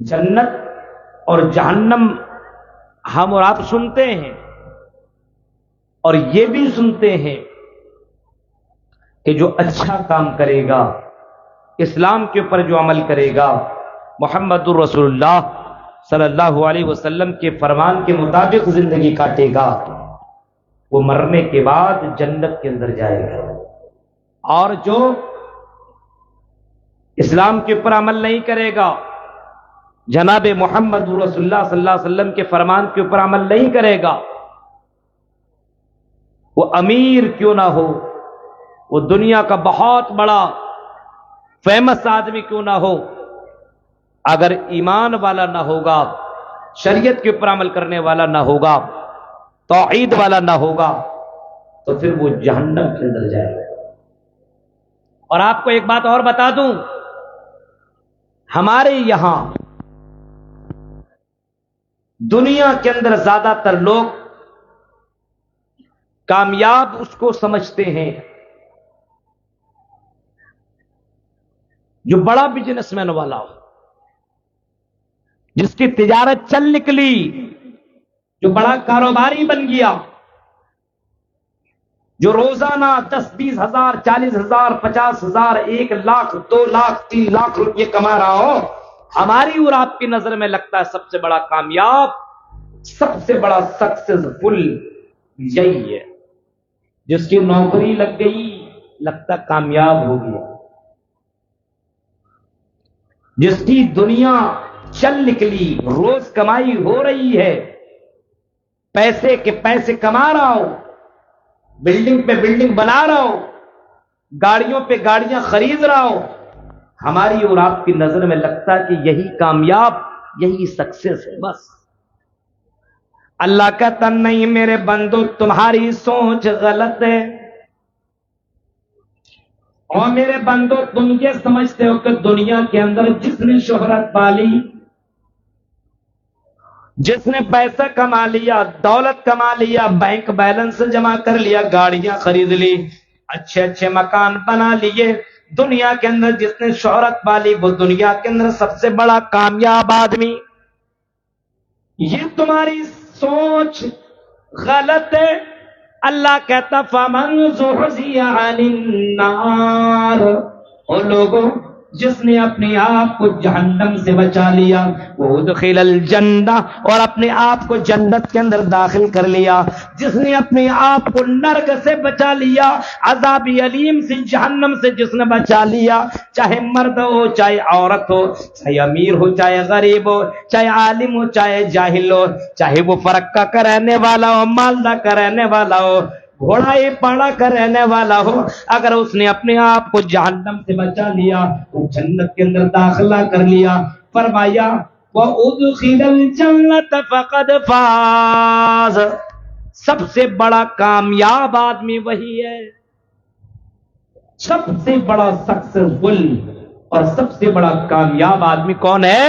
جنت اور جہنم ہم اور آپ سنتے ہیں، اور یہ بھی سنتے ہیں کہ جو اچھا کام کرے گا، اسلام کے اوپر جو عمل کرے گا، محمد الرسول اللہ صلی اللہ علیہ وسلم کے فرمان کے مطابق زندگی کاٹے گا، وہ مرنے کے بعد جنت کے اندر جائے گا۔ اور جو اسلام کے اوپر عمل نہیں کرے گا، جناب محمد رسول اللہ صلی اللہ علیہ وسلم کے فرمان کے اوپر عمل نہیں کرے گا، وہ امیر کیوں نہ ہو، وہ دنیا کا بہت بڑا فیمس آدمی کیوں نہ ہو، اگر ایمان والا نہ ہوگا، شریعت کے اوپر عمل کرنے والا نہ ہوگا، توحید والا نہ ہوگا، تو پھر وہ جہنم کے اندر جائے گا۔ اور آپ کو ایک بات اور بتا دوں، ہمارے یہاں دنیا کے اندر زیادہ تر لوگ کامیاب اس کو سمجھتے ہیں جو بڑا بزنس مین والا ہو، جس کی تجارت چل نکلی، جو بڑا کاروباری بن گیا، جو روزانہ 10-20 ہزار، 40 ہزار، 50 ہزار، 1 لاکھ، 2 لاکھ، 3 لاکھ روپے کما رہا ہو، ہماری اور آپ کی نظر میں لگتا ہے سب سے بڑا کامیاب، سب سے بڑا سکسیسفل یہی ہے جس کی نوکری لگ گئی، لگتا کامیاب ہو گیا، جس کی دنیا چل نکلی، روز کمائی ہو رہی ہے، پیسے کے پیسے کما رہا ہو، بلڈنگ پہ بلڈنگ بنا رہا ہو، گاڑیوں پہ گاڑیاں خرید رہا ہو، ہماری اور آپ کی نظر میں لگتا ہے کہ یہی کامیاب، یہی سکسیس ہے۔ بس اللہ کہتا نہیں میرے بندو، تمہاری سوچ غلط ہے، اور میرے بندو تم یہ سمجھتے ہو کہ دنیا کے اندر جس نے شہرت پالی، جس نے پیسہ کما لیا، دولت کما لیا، بینک بیلنس جمع کر لیا، گاڑیاں خرید لی، اچھے اچھے مکان بنا لیے، دنیا کے اندر جس نے شہرت پالی وہ دنیا کے اندر سب سے بڑا کامیاب آدمی، یہ تمہاری سوچ غلط ہے۔ اللہ کہتا فَمَنْ زُحْزِحَ عَنِ النَّارِ، اور لوگوں جس نے اپنے آپ کو جہنم سے بچا لیا، وَأُدْخِلَ الْجَنَّةَ، اور اپنے آپ کو جنت کے اندر داخل کر لیا، جس نے اپنے آپ کو نرک سے بچا لیا، عذاب علیم سے، جہنم سے جس نے بچا لیا، چاہے مرد ہو چاہے عورت ہو، چاہے امیر ہو چاہے غریب ہو، چاہے عالم ہو چاہے جاہل ہو، چاہے وہ فرقہ کا رہنے والا ہو، مالدہ کا رہنے والا ہو، گھوڑائی پاڑا کا رہنے والا ہو، اگر اس نے اپنے آپ کو جہنم سے بچا لیا تو جنت کے اندر داخلہ کر لیا، فرمایا وَأُدْخِلَ الْجَنَّةَ فَقَدْ فَازَ، سب سے بڑا کامیاب آدمی وہی ہے، سب سے بڑا سکسیسفل اور سب سے بڑا کامیاب آدمی کون ہے؟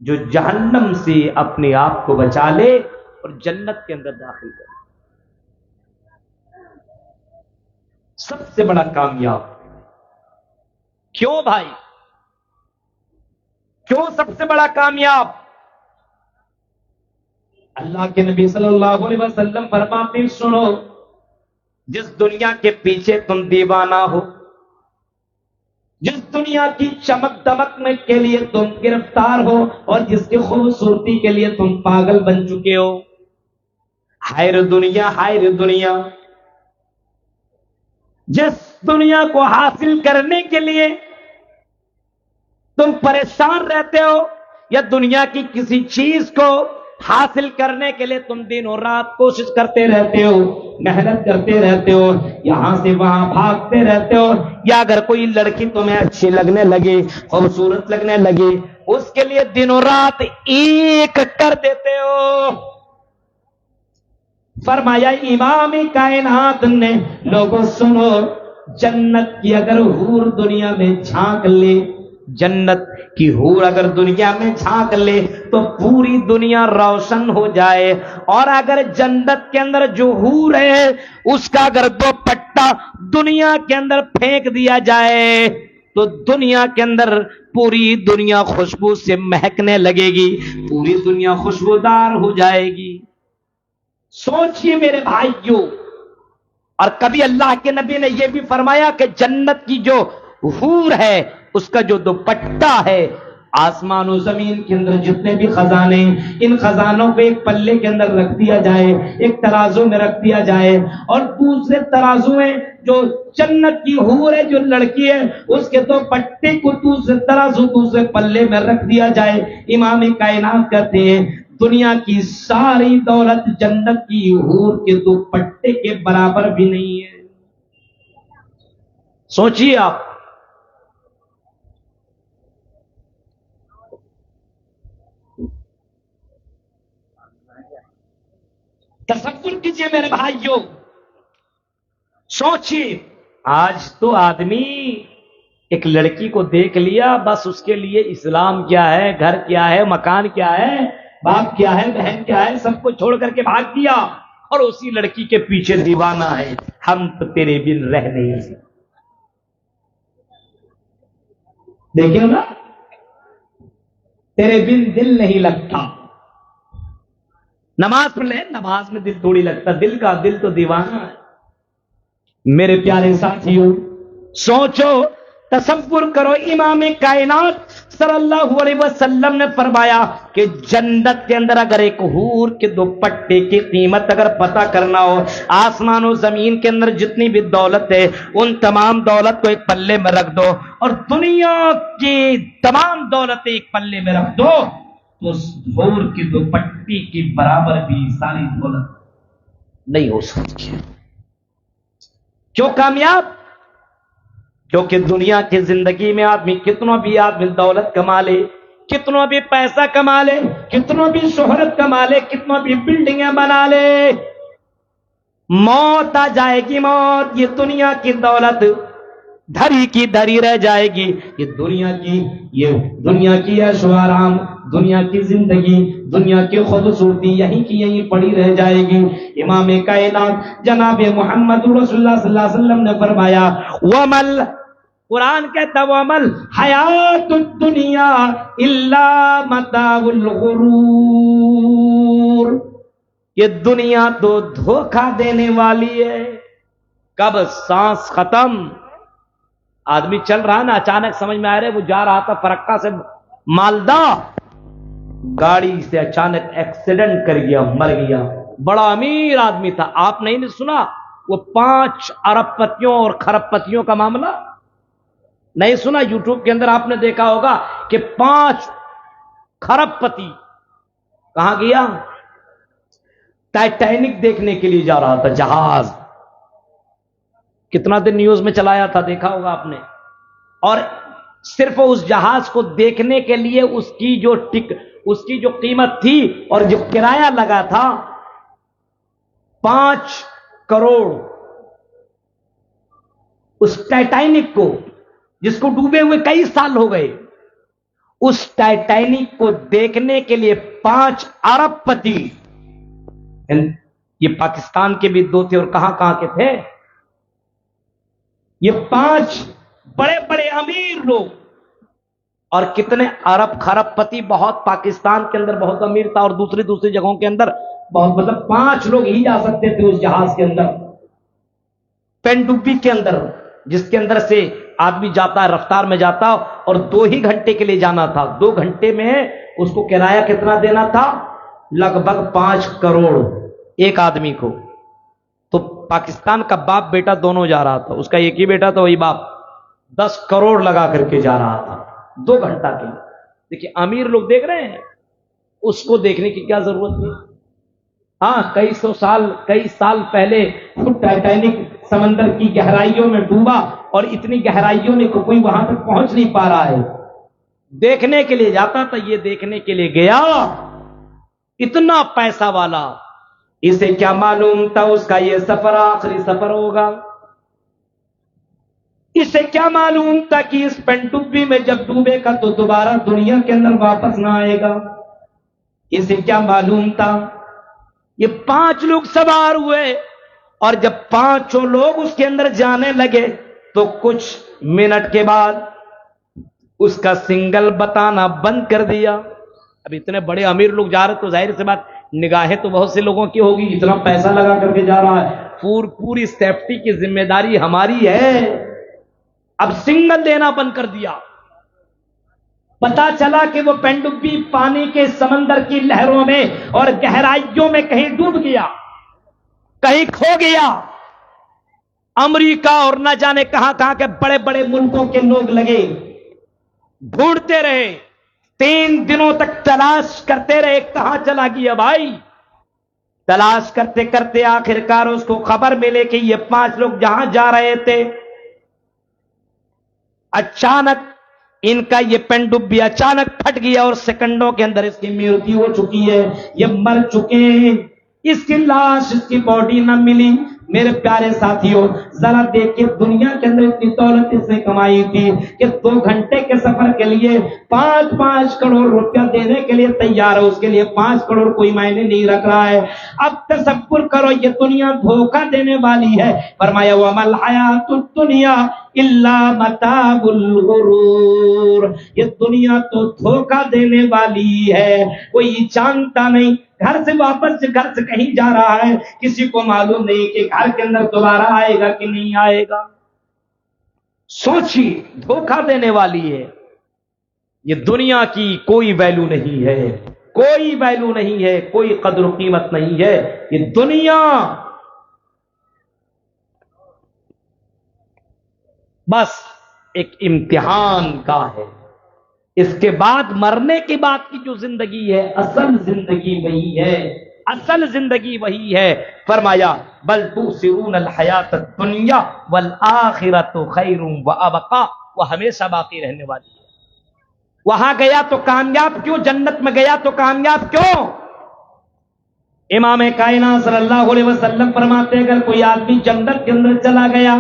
جو جہنم سے اپنے آپ کو بچا لے اور جنت کے اندر داخل کرے، سب سے بڑا کامیاب۔ کیوں بھائی، کیوں سب سے بڑا کامیاب؟ اللہ کے نبی صلی اللہ علیہ وسلم فرماتے سنو، جس دنیا کے پیچھے تم دیوانہ ہو، جس دنیا کی چمک دمک میں کے لیے تم گرفتار ہو، اور جس کی خوبصورتی کے لیے تم پاگل بن چکے ہو، ہائے دنیا، ہائے دنیا، جس دنیا کو حاصل کرنے کے لیے تم پریشان رہتے ہو، یا دنیا کی کسی چیز کو حاصل کرنے کے لیے تم دن اور رات کوشش کرتے رہتے ہو، محنت کرتے رہتے ہو، یہاں سے وہاں بھاگتے رہتے ہو، یا اگر کوئی لڑکی تمہیں اچھی لگنے لگے، خوبصورت لگنے لگے، اس کے لیے دن اور رات ایک کر دیتے ہو۔ فرمایا امام کائنات نے لوگوں سنو، جنت کی اگر حور دنیا میں جھانک لے، جنت کی حور اگر دنیا میں جھانک لے تو پوری دنیا روشن ہو جائے، اور اگر جنت کے اندر جو حور ہے اس کا اگر دوپٹہ دنیا کے اندر پھینک دیا جائے تو دنیا کے اندر پوری دنیا خوشبو سے مہکنے لگے گی، پوری دنیا خوشبودار ہو جائے گی۔ سوچئے میرے بھائیوں، اور کبھی اللہ کے نبی نے یہ بھی فرمایا کہ جنت کی جو حور ہے اس کا جو دوپٹہ ہے، آسمان و زمین کے اندر جتنے بھی خزانے، ان خزانوں کو ایک پلے کے اندر رکھ دیا جائے، ایک ترازو میں رکھ دیا جائے، اور دوسرے ترازو میں جو جنت کی حور ہے، جو لڑکی ہے، اس کے دوپٹے کو دوسرے ترازو دوسرے پلے میں رکھ دیا جائے۔ امام کائنات کہتے ہیں دنیا کی ساری دولت جنت کی حور کے دوپٹے کے برابر بھی نہیں ہے۔ سوچئے آپ، تصور کیجئے میرے بھائیوں، سوچئے آج تو آدمی ایک لڑکی کو دیکھ لیا، بس اس کے لیے اسلام کیا ہے، گھر کیا ہے، مکان کیا ہے، باپ کیا ہے، بہن کیا ہے، سب کو چھوڑ کر کے بھاگ دیا اور اسی لڑکی کے پیچھے دیوانہ ہے۔ ہم تو تیرے بن رہ نہیں سکتے۔ دیکھیں نا، تیرے بن دل نہیں لگتا۔ نماز پڑھ لے، نماز میں دل تھوڑی لگتا، دل تو دیوانہ ہے۔ میرے پیارے ساتھیوں، سوچو، تصور کرو، امام کائنات صلی اللہ علیہ وسلم نے فرمایا کہ جنت کے اندر اگر ایک حور کے دوپٹے کی قیمت اگر پتہ کرنا ہو، آسمان و زمین کے اندر جتنی بھی دولت ہے ان تمام دولت کو ایک پلے میں رکھ دو، اور دنیا کی تمام دولت ایک پلے میں رکھ دو، تو اس حور کی دوپٹی کی برابر بھی ساری دولت نہیں ہو سکتی۔ کیوں کامیاب؟ کیونکہ دنیا کی زندگی میں آدمی کتنا بھی آدمی دولت کما لے، کتنا بھی پیسہ کما لے، کتنا بھی شہرت کما لے، کتنا بھی بلڈنگیں بنا لے، موت آ جائے گی، موت، یہ دنیا کی دولت دھری کی دھری رہ جائے گی۔ یہ دنیا کی عیش و آرام، دنیا کی زندگی، دنیا کی خوبصورتی یہیں کی یہیں پڑی رہ جائے گی۔ امام کائنات جناب محمد رسول اللہ صلی اللہ علیہ وسلم نے فرمایا وَمَلْ، قرآن کہتا وَمَلْ حَيَاةُ الدُّنْيَا إِلَّا مَتَاعُ الْغُرُورِ، یہ دنیا تو دھوکہ دینے والی ہے۔ کب سانس ختم، آدمی چل رہا نا، اچانک سمجھ میں آ رہا ہے، وہ جا رہا تھا فرقہ سے مالدہ، گاڑی سے اچانک ایکسیڈنٹ کر گیا، مر گیا۔ بڑا امیر آدمی تھا، آپ نہیں سنا وہ 5 ارب پتیوں اور کھرب پتیوں کا معاملہ؟ نہیں سنا؟ یوٹیوب کے اندر آپ نے دیکھا ہوگا کہ 5 کھرب پتی کہاں گیا؟ ٹائٹینک دیکھنے کے لیے جا رہا تھا، جہاز۔ کتنا دن نیوز میں چلایا تھا، دیکھا ہوگا آپ نے۔ اور صرف اس جہاز کو دیکھنے کے لیے اس کی جو قیمت تھی اور جو کرایہ لگا تھا 5 کروڑ۔ اس ٹائٹینک کو، جس کو ڈوبے ہوئے کئی سال ہو گئے، اس ٹائٹینک کو دیکھنے کے لیے 5 ارب پتی، یہ پاکستان کے بھی 2 تھے اور کہاں کہاں کے تھے، یہ 5 بڑے بڑے امیر لوگ، اور کتنے ارب کھرب پتی، بہت پاکستان کے اندر بہت امیر تھا اور دوسری جگہوں کے اندر بہت، مطلب 5 لوگ ہی جا سکتے تھے اس جہاز کے اندر، پنڈوبی کے اندر، جس کے اندر سے آدمی جاتا ہے، رفتار میں جاتا، اور 2 ہی گھنٹے کے لیے جانا تھا۔ 2 گھنٹے میں اس کو کرایہ کتنا دینا تھا؟ لگ بھگ 5 کروڑ ایک آدمی کو۔ تو پاکستان کا باپ بیٹا دونوں جا رہا تھا، اس کا ایک ہی بیٹا تھا، وہی باپ 10 کروڑ لگا کر کے جا رہا تھا 2 گھنٹہ کے لیے۔ دیکھیے امیر لوگ دیکھ رہے ہیں، اس کو دیکھنے کی کیا ضرورت ہے؟ ہاں، کئی سال پہلے ٹائٹینک سمندر کی گہرائیوں میں ڈوبا، اور اتنی گہرائیوں میں کوئی وہاں تک پہنچ نہیں پا رہا ہے، دیکھنے کے لیے جاتا تھا، یہ دیکھنے کے لیے گیا، اتنا پیسہ والا، اسے کیا معلوم تھا اس کا یہ سفر آخری سفر ہوگا؟ اسے کیا معلوم تھا کہ اس پنڈوبی میں جب ڈوبے گا تو دوبارہ دنیا کے اندر واپس نہ آئے گا؟ اسے کیا معلوم تھا؟ یہ 5 لوگ سوار ہوئے، اور جب 5 لوگ اس کے اندر جانے لگے تو کچھ منٹ کے بعد اس کا سنگل بتانا بند کر دیا. اب اتنے بڑے امیر لوگ جا رہے تو ظاہر سی بات نگاہیں تو بہت سے لوگوں کی ہوگی, اتنا پیسہ لگا کر کے جا رہا ہے, پوری سیفٹی کی ذمہ داری ہماری ہے. اب سنگل دینا بند کر دیا. پتا چلا کہ وہ پنڈبی پانی کے سمندر کی لہروں میں اور گہرائیوں میں کہیں ڈوب گیا, کہیں کھو گیا. امریکہ اور نہ جانے کہاں کہاں کے بڑے بڑے ملکوں کے لوگ لگے ڈھونڈتے رہے, 3 دنوں تک تلاش کرتے رہے کہاں چلا گیا بھائی. تلاش کرتے کرتے آخرکار اس کو خبر ملے کہ یہ 5 لوگ جہاں جا رہے تھے, اچانک ان کا یہ پنڈبی اچانک پھٹ گیا اور سیکنڈوں کے اندر اس کی موت ہو چکی ہے, یہ مر چکے ہیں. اس کی لاش, اس کی باڈی نہ ملی. میرے پیارے ساتھیوں, ذرا دیکھیں دنیا کے اندر اتنی دولت اس نے کمائی تھی کہ 2 گھنٹے کے سفر کے لیے 5 کروڑ روپیہ دینے کے لیے تیار ہے. اس کے لیے 5 کروڑ کوئی معنی نہیں رکھ رہا ہے. اب تصور کرو یہ دنیا دھوکہ دینے والی ہے. فرمایا وَمَا الْحَيَاةُ الدُّنْيَا إِلَّا مَتَاعُ الْغُرُورِ, یہ دنیا تو دھوکہ دینے والی ہے, کوئی جانتا نہیں. گھر سے واپس گھر سے کہیں جا رہا ہے, کسی کو معلوم نہیں کہ گھر کے اندر دوبارہ آئے گا کہ نہیں آئے گا. سوچیے, دھوکہ دینے والی ہے. یہ دنیا کی کوئی ویلو نہیں ہے, کوئی ویلو نہیں ہے, کوئی قدر و قیمت نہیں ہے. یہ دنیا بس ایک امتحان کا ہے. اس کے بعد مرنے کے بعد کی جو زندگی ہے, اصل زندگی وہی ہے, اصل زندگی وہی ہے. فرمایا بل تؤثرون الحیات الدنیا والآخرۃ خیر وابقا, وہ ہمیشہ باقی رہنے والی ہے. وہاں گیا تو کامیاب کیوں, جنت میں گیا تو کامیاب کیوں؟ امام کائنات صلی اللہ علیہ وسلم فرماتے ہیں اگر کوئی آدمی جنت کے اندر چلا گیا,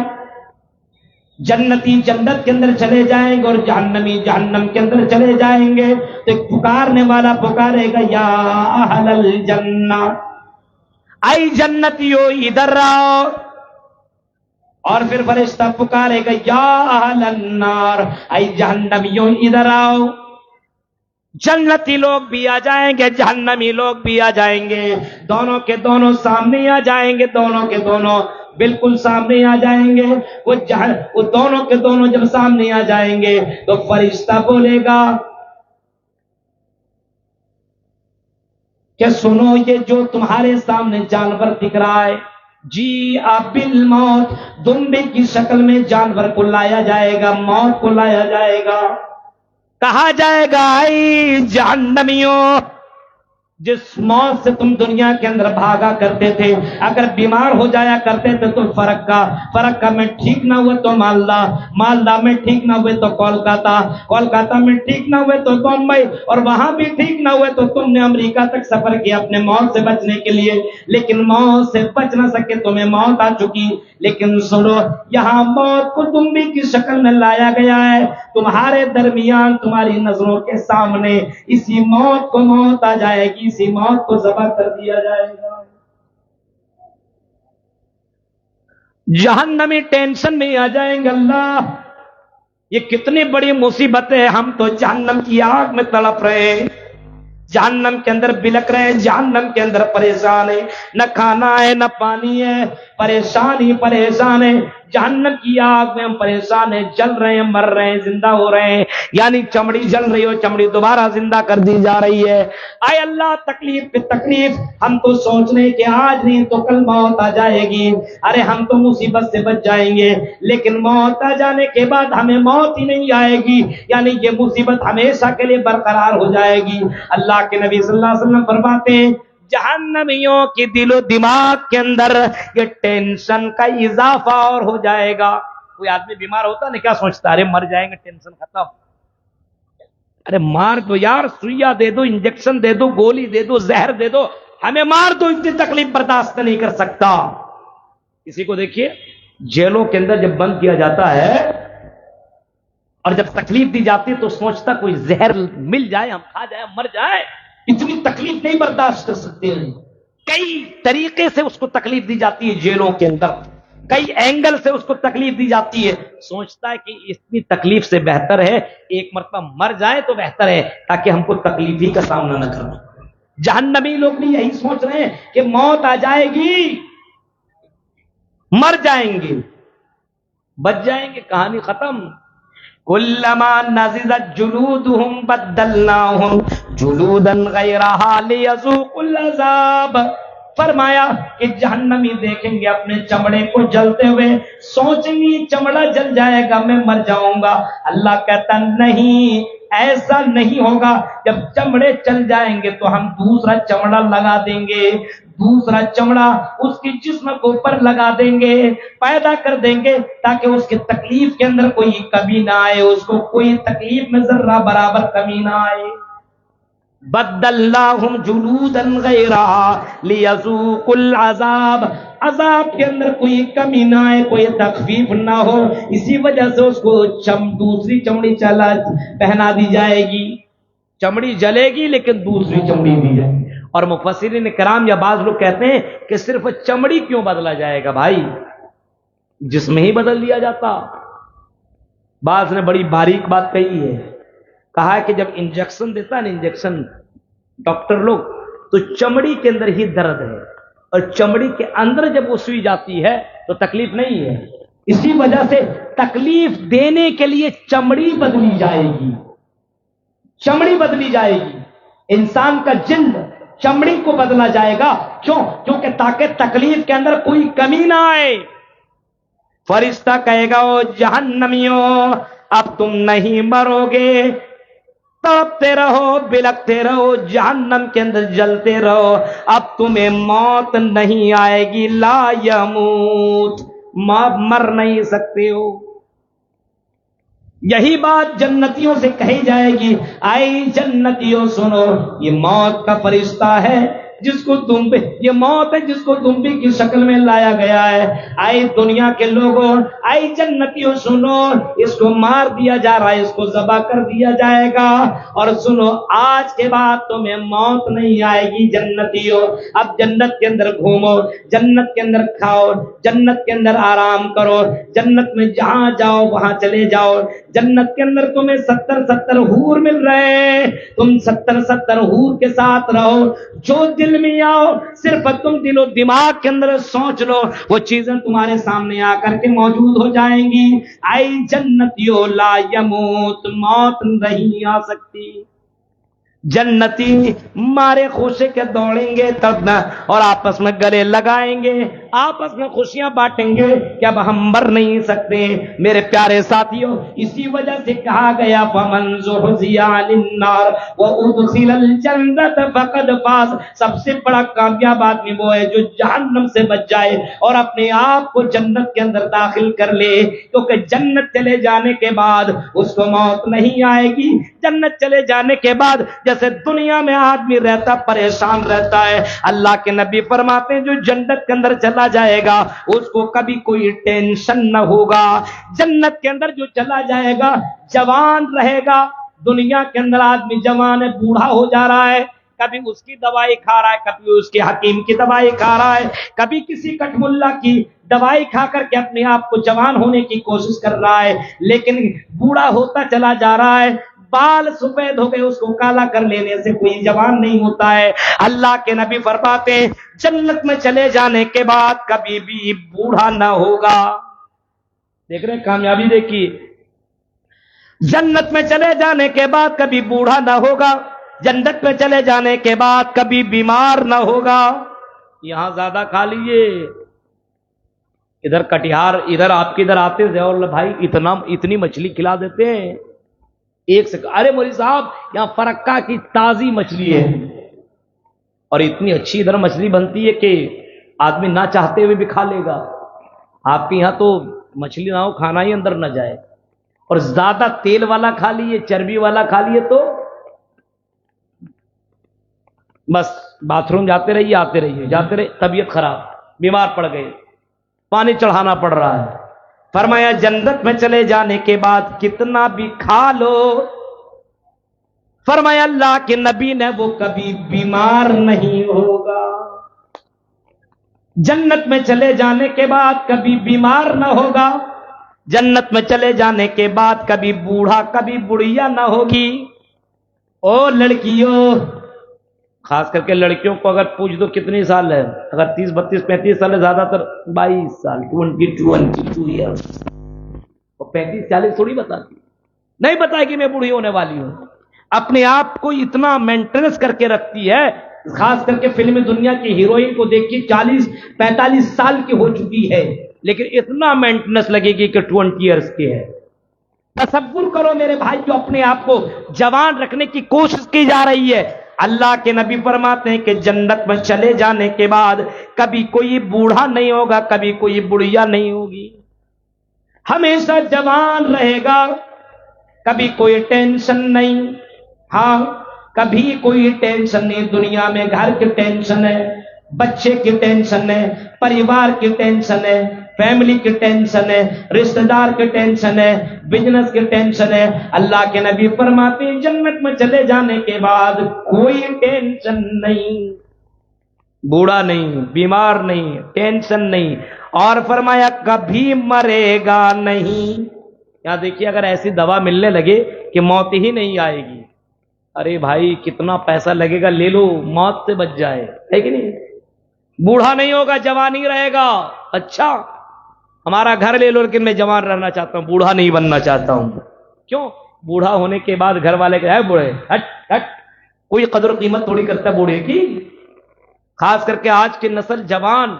جنتی جنت کے اندر چلے جائیں گے اور جہنمی جہنم کے اندر چلے جائیں گے, تو ایک پکارنے والا پکارے گا یا اہل الجنہ, اے جنتیو ادھر آؤ. اور پھر فرشتہ پکارے گا یا اہل النار, اے جہنمیوں ادھر آؤ. جنتی لوگ بھی آ جائیں گے, جہنمی لوگ بھی آ جائیں گے, دونوں کے دونوں سامنے آ جائیں گے, دونوں کے دونوں بالکل سامنے آ جائیں گے. وہ دونوں کے دونوں جب سامنے آ جائیں گے تو فرشتہ بولے گا کہ سنو, یہ جو تمہارے سامنے جانور دکھ رہا ہے, جی آپ بالموت, دمبے کی شکل میں جانور کو لایا جائے گا, موت کو لایا جائے گا. کہا جائے گا اے جہنمیوں, جس موت سے تم دنیا کے اندر بھاگا کرتے تھے, اگر بیمار ہو جایا کرتے تھے تو فرقہ میں ٹھیک نہ ہوئے تو مالدہ میں ٹھیک نہ ہوئے تو کولکاتہ میں ٹھیک نہ ہوئے تو بمبئی, اور وہاں بھی ٹھیک نہ ہوئے تو تم نے امریکہ تک سفر کیا اپنے موت سے بچنے کے لیے, لیکن موت سے بچ نہ سکے, تمہیں موت آ چکی. لیکن سنو, یہاں موت کو دمبی کی شکل میں لایا گیا ہے, تمہارے درمیان تمہاری نظروں کے سامنے اسی موت کو موت آ جائے گی, اسی موت کو ذبح کر دیا جائے گا. جہنمی ٹینشن میں آ جائیں گے, اللہ یہ کتنی بڑی مصیبت ہے, ہم تو جہنم کی آگ میں تڑپ رہے ہیں, جہنم کے اندر بلک رہے ہیں, جہنم کے اندر پریشان ہے, نہ کھانا ہے نہ پانی ہے, پریشان ہے. جہنم کی آگ میں ہم پریشان ہیں, جل رہے ہیں, مر رہے ہیں, زندہ ہو رہے ہیں, یعنی چمڑی جل رہی ہو, چمڑی دوبارہ زندہ کر دی جا رہی ہے. اے اللہ تکلیف پہ تکلیف, ہم تو سوچ رہے کہ آج نہیں تو کل موت آ جائے گی, ارے ہم تو مصیبت سے بچ جائیں گے, لیکن موت آ جانے کے بعد ہمیں موت ہی نہیں آئے گی, یعنی یہ مصیبت ہمیشہ کے لیے برقرار ہو جائے گی. اللہ کے نبی صلی اللہ علیہ وسلم فرماتے ہیں جہنمیوں کی دل و دماغ کے اندر یہ ٹینشن کا اضافہ اور ہو جائے گا. کوئی آدمی بیمار ہوتا ہے کیا سوچتا ہے, ارے مر جائیں گے, ٹینشن ختم. ارے مار دو یار, سوئیا دے دو, انجیکشن دے دو, گولی دے دو, زہر دے دو, ہمیں مار دو, اتنی تکلیف برداشت نہیں کر سکتا. کسی کو دیکھیے جیلوں کے اندر جب بند کیا جاتا ہے اور جب تکلیف دی جاتی ہے تو سوچتا کوئی زہر مل جائے, ہم کھا جائے, مر جائے, اتنی تکلیف نہیں برداشت کر سکتے. کئی طریقے سے اس کو تکلیف دی جاتی ہے جیلوں کے اندر. کئی اینگل سے اس کو تکلیف دی جاتی ہے، سوچتا ہے کہ اتنی تکلیف سے بہتر ہے ایک مرتبہ مر جائے تو بہتر ہے تاکہ ہم کو تکلیف ہی کا سامنا نہ کرنا۔ جہنمی لوگ بھی یہی سوچ رہے ہیں کہ موت آ جائے گی، مر جائیں گے، بچ جائیں گے، کہانی ختم۔ کلما نضجت جلودهم بدلناهم جلودا غیرها لیذوقوا العذاب۔ فرمایا کہ جہنمی دیکھیں گے اپنے چمڑے کو جلتے ہوئے، سوچیں گے چمڑا جل جائے گا میں مر جاؤں گا۔ اللہ کہتا نہیں، ایسا نہیں ہوگا، جب چمڑے چل جائیں گے تو ہم دوسرا چمڑا لگا دیں گے، دوسرا چمڑا اس کے جسم کو اوپر لگا دیں گے، پیدا کر دیں گے تاکہ اس کی تکلیف کے اندر کوئی کمی نہ آئے، اس کو کوئی تکلیف میں ذرہ برابر کمی نہ آئے۔ بدلناہم جلودا غیرہا لیذوقوا العذاب، عذاب کے اندر کوئی کمی نہ آئے، کوئی تخفیف نہ ہو، اسی وجہ سے اس کو دوسری چمڑی پہنا دی جائے گی۔ چمڑی جلے گی لیکن دوسری چمڑی دی جائے گی۔ اور مفسرین کرام یا بعض لوگ کہتے ہیں کہ صرف چمڑی کیوں بدلا جائے گا بھائی، جسم ہی بدل دیا جاتا۔ بعض نے بڑی باریک بات کہی ہے، کہا ہے کہ جب انجیکشن دیتا ہے نا، انجیکشن ڈاکٹر لوگ، تو چمڑی کے اندر ہی درد ہے، اور چمڑی کے اندر جب وہ سوئی جاتی ہے تو تکلیف نہیں ہے، اسی وجہ سے تکلیف دینے کے لیے چمڑی بدلی جائے گی، چمڑی بدلی جائے گی۔ انسان کا جلد چمڑی کو بدلا جائے گا، کیوں؟ کیونکہ تاکہ تکلیف کے اندر کوئی کمی نہ آئے۔ فرشتہ کہے گا او جہنمیوں، اب تم نہیں مرو گے، تڑپتے رہو، بلکتے رہو، جہنم کے اندر جلتے رہو، اب تمہیں موت نہیں آئے گی، لا یموت، مر نہیں سکتے ہو۔ یہی بات جنتیوں سے کہی جائے گی، آئی جنتیوں سنو، یہ موت کا فرشتہ ہے جس کو تم پہ، یہ موت ہے جس کو تم بھی کی شکل میں لایا گیا ہے۔ آئی دنیا کے لوگوں، آئی جنتیوں سنو، اس کو مار دیا جا رہا ہے، اس کو ذبح کر دیا جائے گا، اور سنو آج کے بعد تمہیں موت نہیں آئے گی جنتیوں۔ اب جنت کے اندر گھومو، جنت کے اندر کھاؤ، جنت کے اندر آرام کرو، جنت میں جہاں جاؤ وہاں چلے جاؤ۔ جنت کے اندر تمہیں 70 حور مل رہے ہیں، تم 70 حور کے ساتھ رہو، جو دل میں آؤ صرف تم دل و دماغ کے اندر سوچ لو، وہ چیزیں تمہارے سامنے آ کر کے موجود ہو جائیں گی۔ آئی جنتیوں، لا یموت، موت نہیں آ سکتی۔ جنتی مارے خوشی کے دوڑیں گے تب نہ، اور آپس میں گلے لگائیں گے، آپس میں خوشیاں بانٹیں گے کہ اب ہم مر نہیں سکتے۔ میرے پیارے ساتھیوں، اسی وجہ سے کہا گیا فَمَنْ زُحْزِحَ عَنِ النَّارِ وَأُدْخِلَ الْجَنَّةَ فَقَدْ فَازَ۔ سب سے بڑا کامیاب آدمی وہ ہے جو جہنم سے بچ جائے اور اپنے آپ کو جنت کے اندر داخل کر لے، کیونکہ جنت چلے جانے کے بعد اس کو موت نہیں آئے گی۔ جنت چلے جانے کے بعد جیسے دنیا میں آدمی رہتا پریشان رہتا ہے، اللہ کے نبی فرماتے ہیں جو جنت کے اندر چلا جائے گا اس کو کبھی کوئی ٹینشن نہ ہوگا۔ جنت کے اندر جو چلا جائے گا جوان رہے گا۔ دنیا کے اندر آدمی جوان ہے، بوڑھا ہو جا رہا ہے، کبھی اس کی دوائی کھا رہا ہے، کبھی اس کے حکیم کی دوائی کھا رہا ہے، کبھی کسی کٹ ملا کی دوائی کھا کر کے اپنے آپ کو جوان ہونے کی کوشش کر رہا ہے، لیکن بوڑھا ہوتا چلا جا رہا ہے، بال سفید ہو گئے، اس کو کالا کر لینے سے کوئی جوان نہیں ہوتا ہے۔ اللہ کے نبی فرماتے ہیں جنت میں چلے جانے کے بعد کبھی بھی بوڑھا نہ ہوگا۔ دیکھ رہے کامیابی دیکھیے، جنت میں چلے جانے کے بعد کبھی بوڑھا نہ ہوگا، جنت میں چلے جانے کے بعد کبھی بیمار نہ ہوگا۔ یہاں زیادہ کھا لیجیے، ادھر کٹیہار، ادھر آپ کے ادھر آتے تھے اور بھائی اتنی مچھلی کھلا دیتے ہیں، ایک سے ارے مولوی صاحب یہاں فرقہ کی تازی مچھلی ہے، اور اتنی اچھی ادھر مچھلی بنتی ہے کہ آدمی نہ چاہتے ہوئے بھی کھا لے گا۔ آپ کے یہاں تو مچھلی نہ ہو کھانا ہی اندر نہ جائے، اور زیادہ تیل والا کھا لیے، چربی والا کھا لیے تو بس باتھ روم جاتے رہیے، آتے رہیے، جاتے رہیے، طبیعت خراب، بیمار پڑ گئے، پانی چڑھانا پڑ رہا ہے۔ فرمایا جنت میں چلے جانے کے بعد کتنا بھی کھا لو، فرمایا اللہ کے نبی نے وہ کبھی بیمار نہیں ہوگا۔ جنت میں چلے جانے کے بعد کبھی بیمار نہ ہوگا، جنت میں چلے جانے کے بعد کبھی بوڑھا کبھی بڑھیا نہ ہوگی۔ او لڑکیوں، خاص کر کے لڑکیوں کو اگر پوچھ دو کتنی سال ہے، اگر 30 32 35 سال ہے، زیادہ تر 22 سال 22 ایئر، اور 35 40 تھوڑی بتاتی، نہیں بتائے کہ میں بوڑھی ہونے والی ہوں۔ اپنے آپ کو اتنا مینٹیننس کر کے رکھتی ہے، خاص کر کے فلمی دنیا کی ہیروئن کو دیکھیے 40 45 سال کی ہو چکی ہے، لیکن اتنا مینٹیننس لگے گی کہ 20 ایئرس کی ہے۔ تصور کرو میرے بھائی، جو اپنے آپ کو جوان رکھنے کی کوشش کی جا رہی ہے۔ اللہ کے نبی فرماتے ہیں کہ جنت میں چلے جانے کے بعد کبھی کوئی بوڑھا نہیں ہوگا، کبھی کوئی بڑھیا نہیں ہوگی، ہمیشہ جوان رہے گا، کبھی کوئی ٹینشن نہیں۔ ہاں، کبھی کوئی ٹینشن نہیں، دنیا میں گھر کی ٹینشن ہے، بچے کی ٹینشن ہے، پریوار کی ٹینشن ہے، فیملی کی ٹینشن ہے، رشتہ دار کی ٹینشن ہے، بزنس کی ٹینشن ہے۔ اللہ کے نبی فرماتے ہیں جنت میں چلے جانے کے بعد کوئی ٹینشن نہیں، بوڑھا نہیں، بیمار نہیں، ٹینشن نہیں، اور فرمایا کبھی مرے گا نہیں۔ یہاں دیکھیے، اگر ایسی دوا ملنے لگے کہ موت ہی نہیں آئے گی، ارے بھائی کتنا پیسہ لگے گا، لے لو، موت سے بچ جائے، ہے کہ نہیں؟ بوڑھا نہیں ہوگا، جوان ہی رہے گا۔ اچھا، ہمارا گھر لے لو، لیکن میں جوان رہنا چاہتا ہوں، بوڑھا نہیں بننا چاہتا ہوں۔ کیوں؟ بوڑھا ہونے کے بعد گھر والے کہے بوڑھے، ہٹ ہٹ، کوئی قدر و قیمت تھوڑی کرتا ہے بوڑھے کی۔ خاص کر کے آج کی نسل جوان،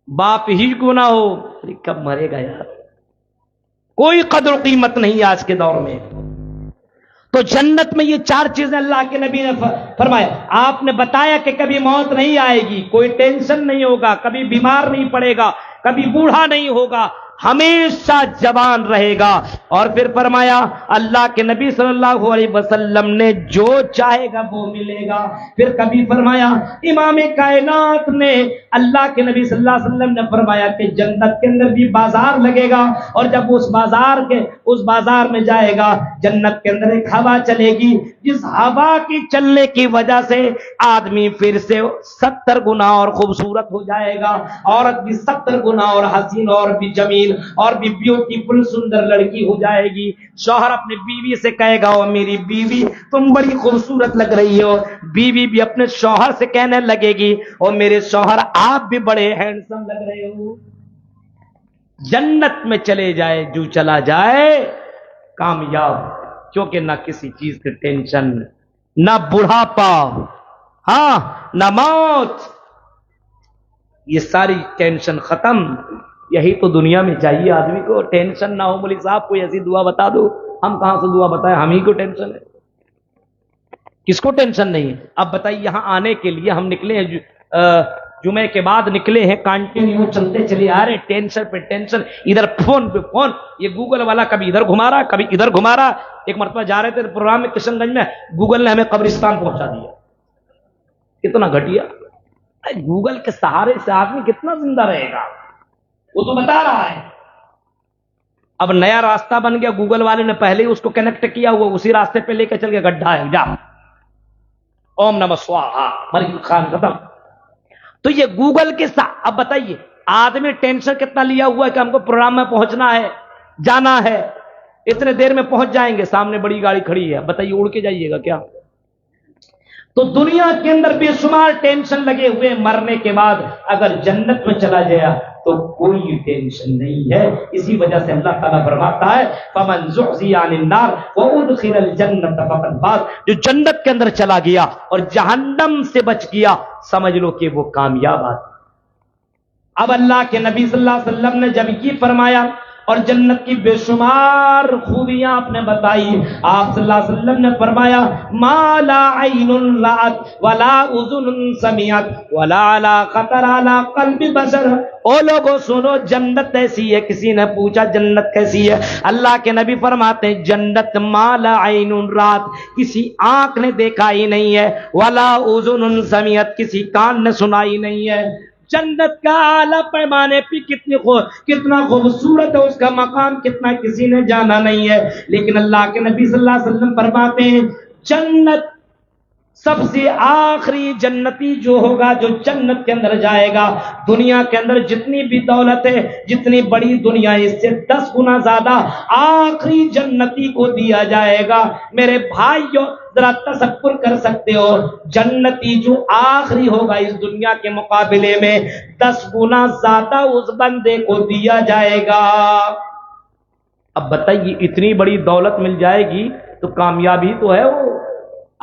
باپ ہی کیوں نہ ہو، کب مرے گا یار، کوئی قدر و قیمت نہیں آج کے دور میں۔ تو جنت میں یہ 4 چیزیں اللہ کے نبی نے فرمایا۔ آپ نے بتایا کہ کبھی موت نہیں آئے گی، کوئی ٹینشن نہیں ہوگا، کبھی بیمار نہیں پڑے گا، کبھی بوڑھا نہیں ہوگا، ہمیشہ جوان رہے گا۔ اور پھر فرمایا اللہ کے نبی صلی اللہ علیہ وسلم نے جو چاہے گا وہ ملے گا۔ پھر کبھی فرمایا امام کائنات نے، اللہ کے نبی صلی اللہ علیہ وسلم نے فرمایا کہ جنت کے اندر بھی بازار لگے گا، اور جب اس بازار میں جائے گا، جنت کے اندر ایک ہوا چلے گی، جس ہوا کی چلنے کی وجہ سے آدمی پھر سے 70 گنا اور خوبصورت ہو جائے گا، عورت بھی 70 گنا اور حسین اور بھی جمیل اور بھی بیوٹیفل سندر لڑکی ہو جائے گی۔ شوہر اپنے بیوی سے کہے گا، او میری بیوی تم بڑی خوبصورت لگ رہی ہو، بیوی بھی اپنے شوہر سے کہنے لگے گی، او میرے شوہر آپ بھی بڑے ہینڈسم لگ رہے ہو۔ جنت میں چلے جائے جو چلا جائے کامیاب، کیونکہ نہ کسی چیز کی ٹینشن، نہ بڑھاپا، ہاں نہ موت، یہ ساری ٹینشن ختم۔ یہی تو دنیا میں چاہیے آدمی کو، ٹینشن نہ ہو۔ مولوی صاحب کوئی ایسی دعا بتا دو، ہم کہاں سے دعا بتائیں، ہم ہی کو ٹینشن ہے، کس کو ٹینشن نہیں ہے؟ اب بتائیے، یہاں آنے کے لیے ہم نکلے ہیں، جمعے کے بعد نکلے ہیں، کنٹینیو چلتے چلے آ رہے، ٹینشن پہ ٹینشن، ادھر فون پہ فون، یہ گوگل والا کبھی ادھر گھما رہا کبھی ادھر گھما رہا۔ ایک مرتبہ جا رہے تھے پروگرام میں کشن گنج میں، گوگل نے ہمیں قبرستان پہنچا دیا، کتنا گھٹیا۔ گوگل کے سہارے سے آدمی کتنا زندہ رہے گا، وہ تو بتا رہا ہے۔ اب نیا راستہ بن گیا، گوگل والے نے پہلے ہی اس کو کنیکٹ کیا ہوا، اسی راستے پہ لے کے چل گیا، گڈھا ہے جا، اوم نمঃ سواہا، مرغی خان ختم۔ تو یہ گوگل کے ساتھ، اب بتائیے آدمی ٹینشن کتنا لیا ہوا ہے کہ ہم کو پروگرام میں پہنچنا ہے، جانا ہے، اتنے دیر میں پہنچ جائیں گے، سامنے بڑی گاڑی کھڑی ہے، بتائیے اڑ کے جائیے گا کیا؟ تو دنیا کے اندر بے شمار ٹینشن لگے ہوئے، مرنے کے بعد اگر جنت میں چلا گیا تو کوئی ٹینشن نہیں ہے۔ اسی وجہ سے اللہ تعالیٰ فرماتا ہے فَمَنْ زُحْزِحَ عَنِ النَّارِ وَأُدْخِلَ الْجَنَّةَ فَقَدْ فَازَ، جو جنت کے اندر چلا گیا اور جہنم سے بچ گیا، سمجھ لو کہ وہ کامیاب آدمی۔ اب اللہ کے نبی صلی اللہ علیہ وسلم نے جب یہ فرمایا اور جنت کی بے شمار خوبیاں آپ نے بتائی، آپ صلی اللہ علیہ وسلم نے فرمایا ما لا عین رأت ولا اذن سمعت ولا علی خطر علی قلب بشر۔ او لوگوں سنو، جنت ایسی ہے، کسی نے پوچھا جنت کیسی ہے، اللہ کے نبی فرماتے ہیں جنت ما لا عین رأت، کسی آنکھ نے دیکھا ہی نہیں ہے، ولا اذن سمعت، کسی کان نے سنا ہی نہیں ہے۔ جنت کا اعلیٰ پیمانے پہ کتنا خوبصورت ہے، اس کا مقام کتنا کسی نے جانا نہیں ہے، لیکن اللہ کے نبی صلی اللہ علیہ وسلم فرماتے ہیں جنت سب سے آخری جنتی جو ہوگا، جو جنت کے اندر جائے گا، دنیا کے اندر جتنی بھی دولت ہے، جتنی بڑی دنیا ہے، اس سے 10 گنا زیادہ آخری جنتی کو دیا جائے گا۔ میرے بھائیو ذرا تصور کر سکتے ہو، جنتی جو آخری ہوگا اس دنیا کے مقابلے میں 10 گنا زیادہ اس بندے کو دیا جائے گا۔ اب بتائیے اتنی بڑی دولت مل جائے گی تو کامیابی تو ہے وہ۔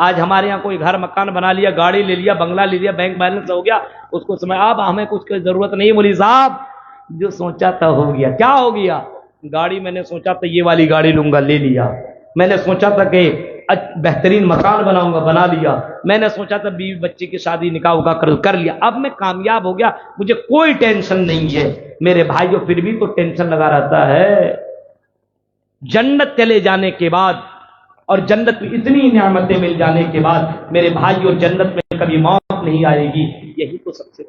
آج ہمارے ہاں کوئی گھر مکان بنا لیا، گاڑی لے لیا، بنگلہ لے لیا، بینک بیلنس ہو گیا، اس کو سمجھ اب ہمیں کچھ کی ضرورت نہیں۔ مولوی صاحب جو سوچا تھا ہو گیا۔ کیا ہو گیا؟ گاڑی میں نے سوچا تھا یہ والی گاڑی لوں گا، لے لیا۔ میں نے سوچا تھا کہ بہترین مکان بناؤں گا، بنا لیا۔ میں نے سوچا تھا بیوی بچے کی شادی نکاح ہوگا، کر لیا۔ اب میں کامیاب ہو گیا، مجھے کوئی ٹینشن نہیں ہے۔ میرے بھائیوں پھر بھی تو ٹینشن لگا رہتا ہے۔ جنت چلے جانے کے بعد اور جنت میں اتنی نعمتیں مل جانے کے بعد میرے بھائیوں جنت میں کبھی موت نہیں آئے گی، یہی تو سب سے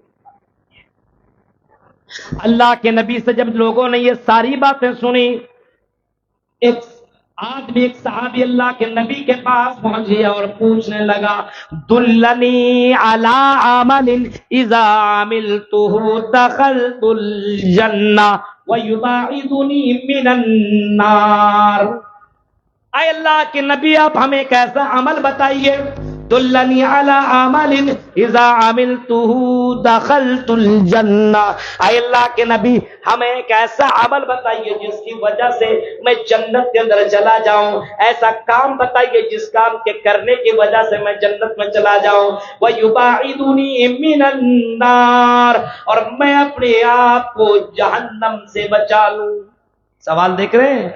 اللہ کے نبی سے جب لوگوں نے یہ ساری باتیں سنی، ایک آدمی، ایک صحابی اللہ کے نبی کے پاس پہنچ گیا اور پوچھنے لگا، دلنی علی عمل اذا عملته دخلت الجنہ ویباعدنی من النار۔ اے اللہ کے نبی آپ ہمیں ایک ایسا عمل بتائیے، دلنی علی عمل اذا عملته دخلت الجنہ۔ اے اللہ کے نبی ہمیں ایک ایسا عمل بتائیے جس کی وجہ سے میں جنت کے اندر چلا جاؤں، ایسا کام بتائیے جس کام کے کرنے کی وجہ سے میں جنت میں چلا جاؤں، وَيُبَاعِدُنِي مِنَ النَّارِ، اور میں اپنے آپ کو جہنم سے بچا لوں۔ سوال دیکھ رہے ہیں؟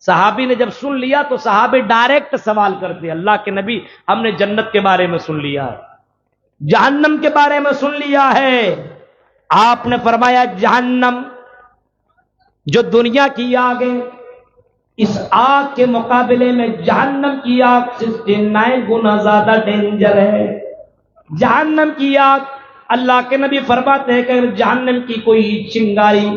صحابی نے جب سن لیا تو صحابی ڈائریکٹ سوال کرتے، اللہ کے نبی ہم نے جنت کے بارے میں سن لیا ہے، جہنم کے بارے میں سن لیا ہے۔ آپ نے فرمایا جہنم جو دنیا کی آگ ہے، اس آگ کے مقابلے میں جہنم کی آگ 69 گنا زیادہ ڈینجر ہے۔ جہنم کی آگ، اللہ کے نبی فرماتے ہیں کہ اگر جہنم کی کوئی چنگاری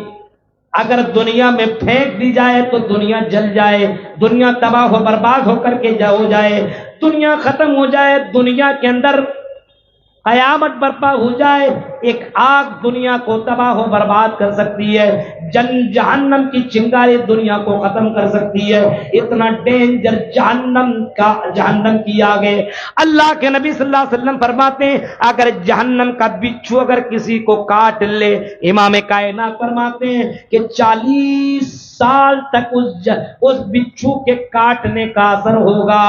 اگر دنیا میں پھینک دی جائے تو دنیا جل جائے، دنیا تباہ و برباد ہو کر کے ہو جائے، دنیا ختم ہو جائے، دنیا کے اندر قیامت برپا ہو جائے، ایک آگ دنیا کو تباہ و برباد کر سکتی ہے، جہنم کی چنگاری دنیا کو ختم کر سکتی ہے۔ اتنا ڈینجر جہنم کی آگ ہے۔ اللہ کے نبی صلی اللہ علیہ وسلم فرماتے ہیں اگر جہنم کا بچھو اگر کسی کو کاٹ لے، امام کائنات فرماتے ہیں کہ 40 سال تک اس بچھو کے کاٹنے کا اثر ہوگا۔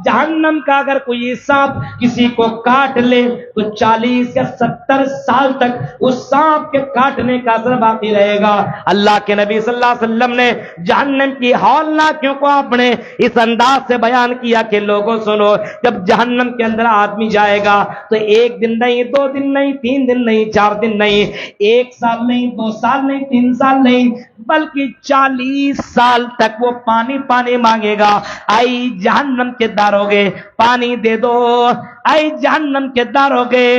جہنم کا اگر کوئی سانپ کسی کو کاٹ لے تو 40 یا 70 سال تک اس سانپ کے کاٹنے کا اثر باقی رہے گا۔ اللہ کے نبی صلی اللہ علیہ وسلم نے جہنم کی ہولناکیوں کو آپ نے اس انداز سے بیان کیا کہ لوگوں سنو، جب جہنم کے اندر آدمی جائے گا تو 1 دن نہیں، 2 دن نہیں، 3 دن نہیں، 4 دن نہیں، 1 سال نہیں، 2 سال نہیں، 3 سال نہیں، بلکہ 40 سال تک وہ پانی مانگے گا۔ آئی جہنم کے داروگے پانی دے دو، اے جہنم کے داروگے،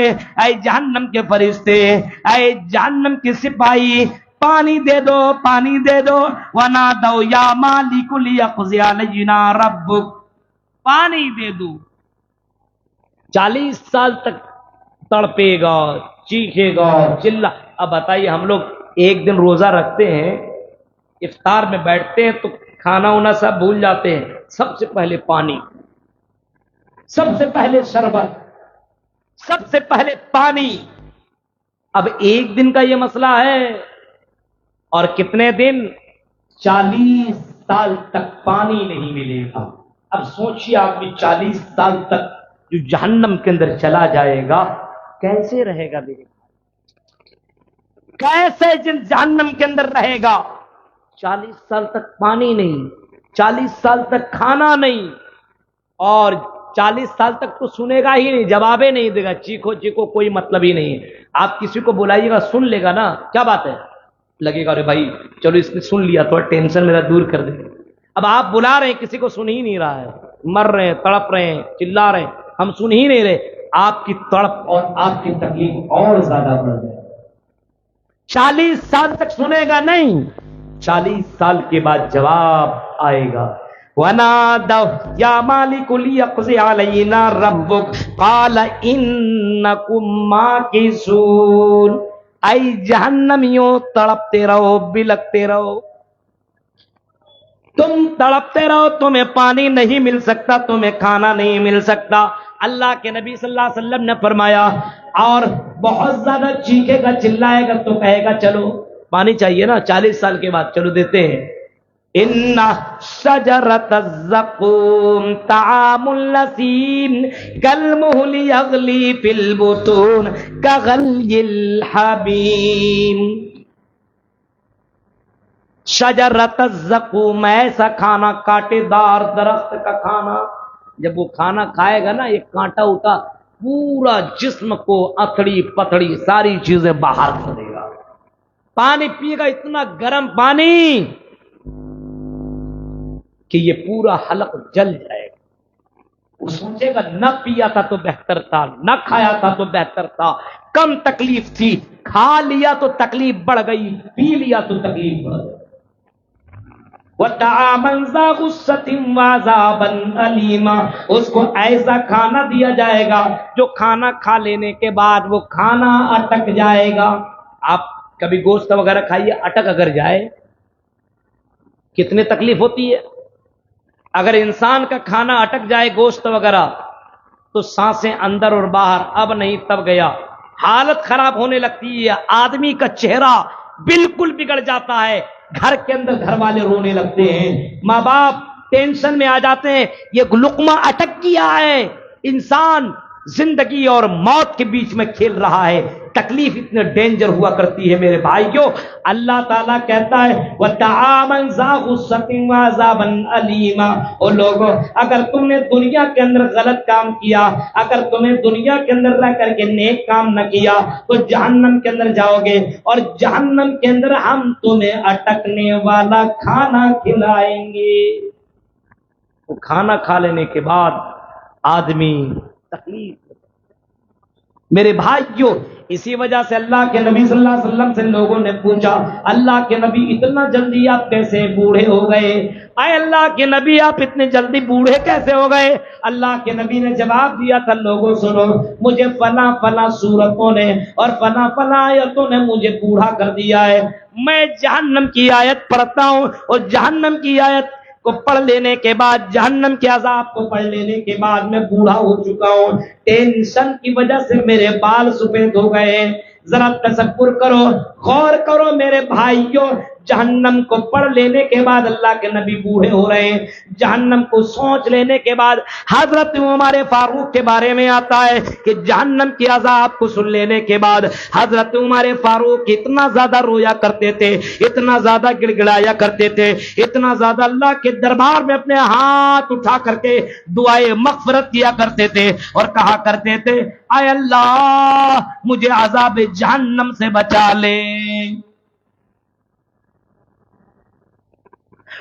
اے جہنم کے فرشتے، اے جہنم کے سپاہی، پانی دے دو، پانی دے دو۔ وَنَادَوْا يَا مَالِكُ لِيَقْضِيَ عَلَيْنَا رَبُّكَ، پانی دے دو۔ 40 سال تک تڑپے گا، چیخے گا، چلا۔ اب بتائیے ہم لوگ ایک دن روزہ رکھتے ہیں، افطار میں بیٹھتے ہیں تو کھانا ہونا سب بھول جاتے ہیں، سب سے پہلے پانی، سب سے پہلے شربت، سب سے پہلے پانی۔ اب 1 دن کا یہ مسئلہ ہے اور کتنے دن؟ 40 سال تک پانی نہیں ملے گا۔ اب سوچیے آدمی 40 سال تک جو جہنم کے اندر چلا جائے گا کیسے رہے گا؟ دیکھیں کیسے جہنم کے اندر رہے گا؟ 40 سال تک پانی نہیں، 40 سال تک کھانا نہیں، اور 40 سال تک تو سنے گا ہی نہیں، جوابے نہیں دے گا، چیخو چیخو کوئی مطلب ہی نہیں ہے۔ آپ کسی کو بلائیے گا سن لے گا نا، کیا بات ہے، لگے گا ارے بھائی چلو اس نے سن لیا، تھوڑا ٹینشن میرا دور کر دے۔ اب آپ بلا رہے ہیں، کسی کو سن ہی نہیں رہا ہے، مر رہے ہیں، تڑپ رہے ہیں، چلا رہے ہیں، ہم سن ہی نہیں رہے، آپ کی تڑپ اور آپ کی تکلیف اور زیادہ بڑھ جائے۔ 40 سال تک سنے گا نہیں، 40 سال کے بعد جواب آئے گا۔ ونادوا یا مالک لیقض علینا ربک قال انکم ماکثون. اے جہنمیوں تڑپتے رہو بلکتے رہو، تم تڑپتے رہو، تمہیں پانی نہیں مل سکتا، تمہیں کھانا نہیں مل سکتا. اللہ کے نبی صلی اللہ علیہ وسلم نے فرمایا اور بہت زیادہ چیخے گا چلائے گا تو کہے گا چلو پانی چاہیے نا 40 سال کے بعد، چلو دیتے ہیں. ان شجرۃ الزقوم طعام النسیم کالمہل یغلی فی البطون کغلی الحمیم. شجرۃ الزقوم، ایسا کھانا کانٹے دار درخت کا کھانا، جب وہ کھانا کھائے گا نا ایک کانٹا اٹھا پورا جسم کو اتھڑی پتھڑی ساری چیزیں باہر کر دے گا. پانی پیے گا اتنا گرم پانی کہ یہ پورا حلق جل جائے گا. وہ سوچے گا نہ پیا تھا تو بہتر تھا، نہ کھایا تھا تو بہتر تھا، کم تکلیف تھی، کھا لیا تو تکلیف بڑھ گئی، پی لیا تو تکلیف بڑھ گئی. وَطَعَامًا ذَا غُصَّةٍ وَعَذَابًا أَلِيمًا، اس کو ایسا کھانا دیا جائے گا جو کھانا کھا لینے کے بعد وہ کھانا اٹک جائے گا. آپ کبھی گوشت وغیرہ کھائیے، اٹک اگر جائے کتنی تکلیف ہوتی ہے. اگر انسان کا کھانا اٹک جائے گوشت وغیرہ تو سانسیں اندر اور باہر، اب نہیں تب گیا، حالت خراب ہونے لگتی ہے، آدمی کا چہرہ بالکل بگڑ جاتا ہے، گھر کے اندر گھر والے رونے لگتے ہیں، ماں باپ ٹینشن میں آ جاتے ہیں، یہ لقمہ اٹک گیا ہے. انسان زندگی اور موت کے بیچ میں کھیل رہا ہے. تکلیف اتنے ڈینجر ہوا کرتی ہے میرے بھائیوں. اللہ تعالیٰ کہتا ہے وَطَعَامًا ذَا غُصَّةٍ وَعَذَابًا أَلِيمًا. او لوگوں، اگر تم نے دنیا کے اندر غلط کام کیا، اگر تمہیں دنیا کے اندر رہ کر کے نیک کام نہ کیا تو جہنم کے اندر جاؤ گے، اور جہنم کے اندر ہم تمہیں اٹکنے والا کھانا کھلائیں گے. وہ کھانا کھا لینے کے بعد آدمی تکلیف. میرے بھائیوں، اسی وجہ سے اللہ کے نبی صلی اللہ علیہ وسلم سے لوگوں نے پوچھا اللہ کے نبی اتنا جلدی آپ کیسے بوڑھے ہو گئے؟ اے اللہ کے نبی آپ اتنے جلدی بوڑھے کیسے ہو گئے؟ اللہ کے نبی نے جواب دیا تھا لوگوں سنو، مجھے فلاں فلاں صورتوں نے اور فلاں فلاں آیتوں نے مجھے بوڑھا کر دیا ہے. میں جہنم کی آیت پڑھتا ہوں اور جہنم کی آیت کو پڑھ لینے کے بعد، جہنم کے عذاب کو پڑھ لینے کے بعد میں بوڑھا ہو چکا ہوں. ٹینشن کی وجہ سے میرے بال سفید ہو گئے ہیں. ذرا تصور کرو، غور کرو میرے بھائیوں، جہنم کو پڑھ لینے کے بعد اللہ کے نبی بوڑھے ہو رہے ہیں. جہنم کو سوچ لینے کے بعد حضرت عمر فاروق کے بارے میں آتا ہے کہ جہنم کے عذاب کو سن لینے کے بعد حضرت عمر فاروق اتنا زیادہ رویا کرتے تھے، اتنا زیادہ گڑگڑایا کرتے تھے، اتنا زیادہ اللہ کے دربار میں اپنے ہاتھ اٹھا کر کے دعائے مغفرت کیا کرتے تھے اور کہا کرتے تھے اے اللہ مجھے عذاب جہنم سے بچا لے.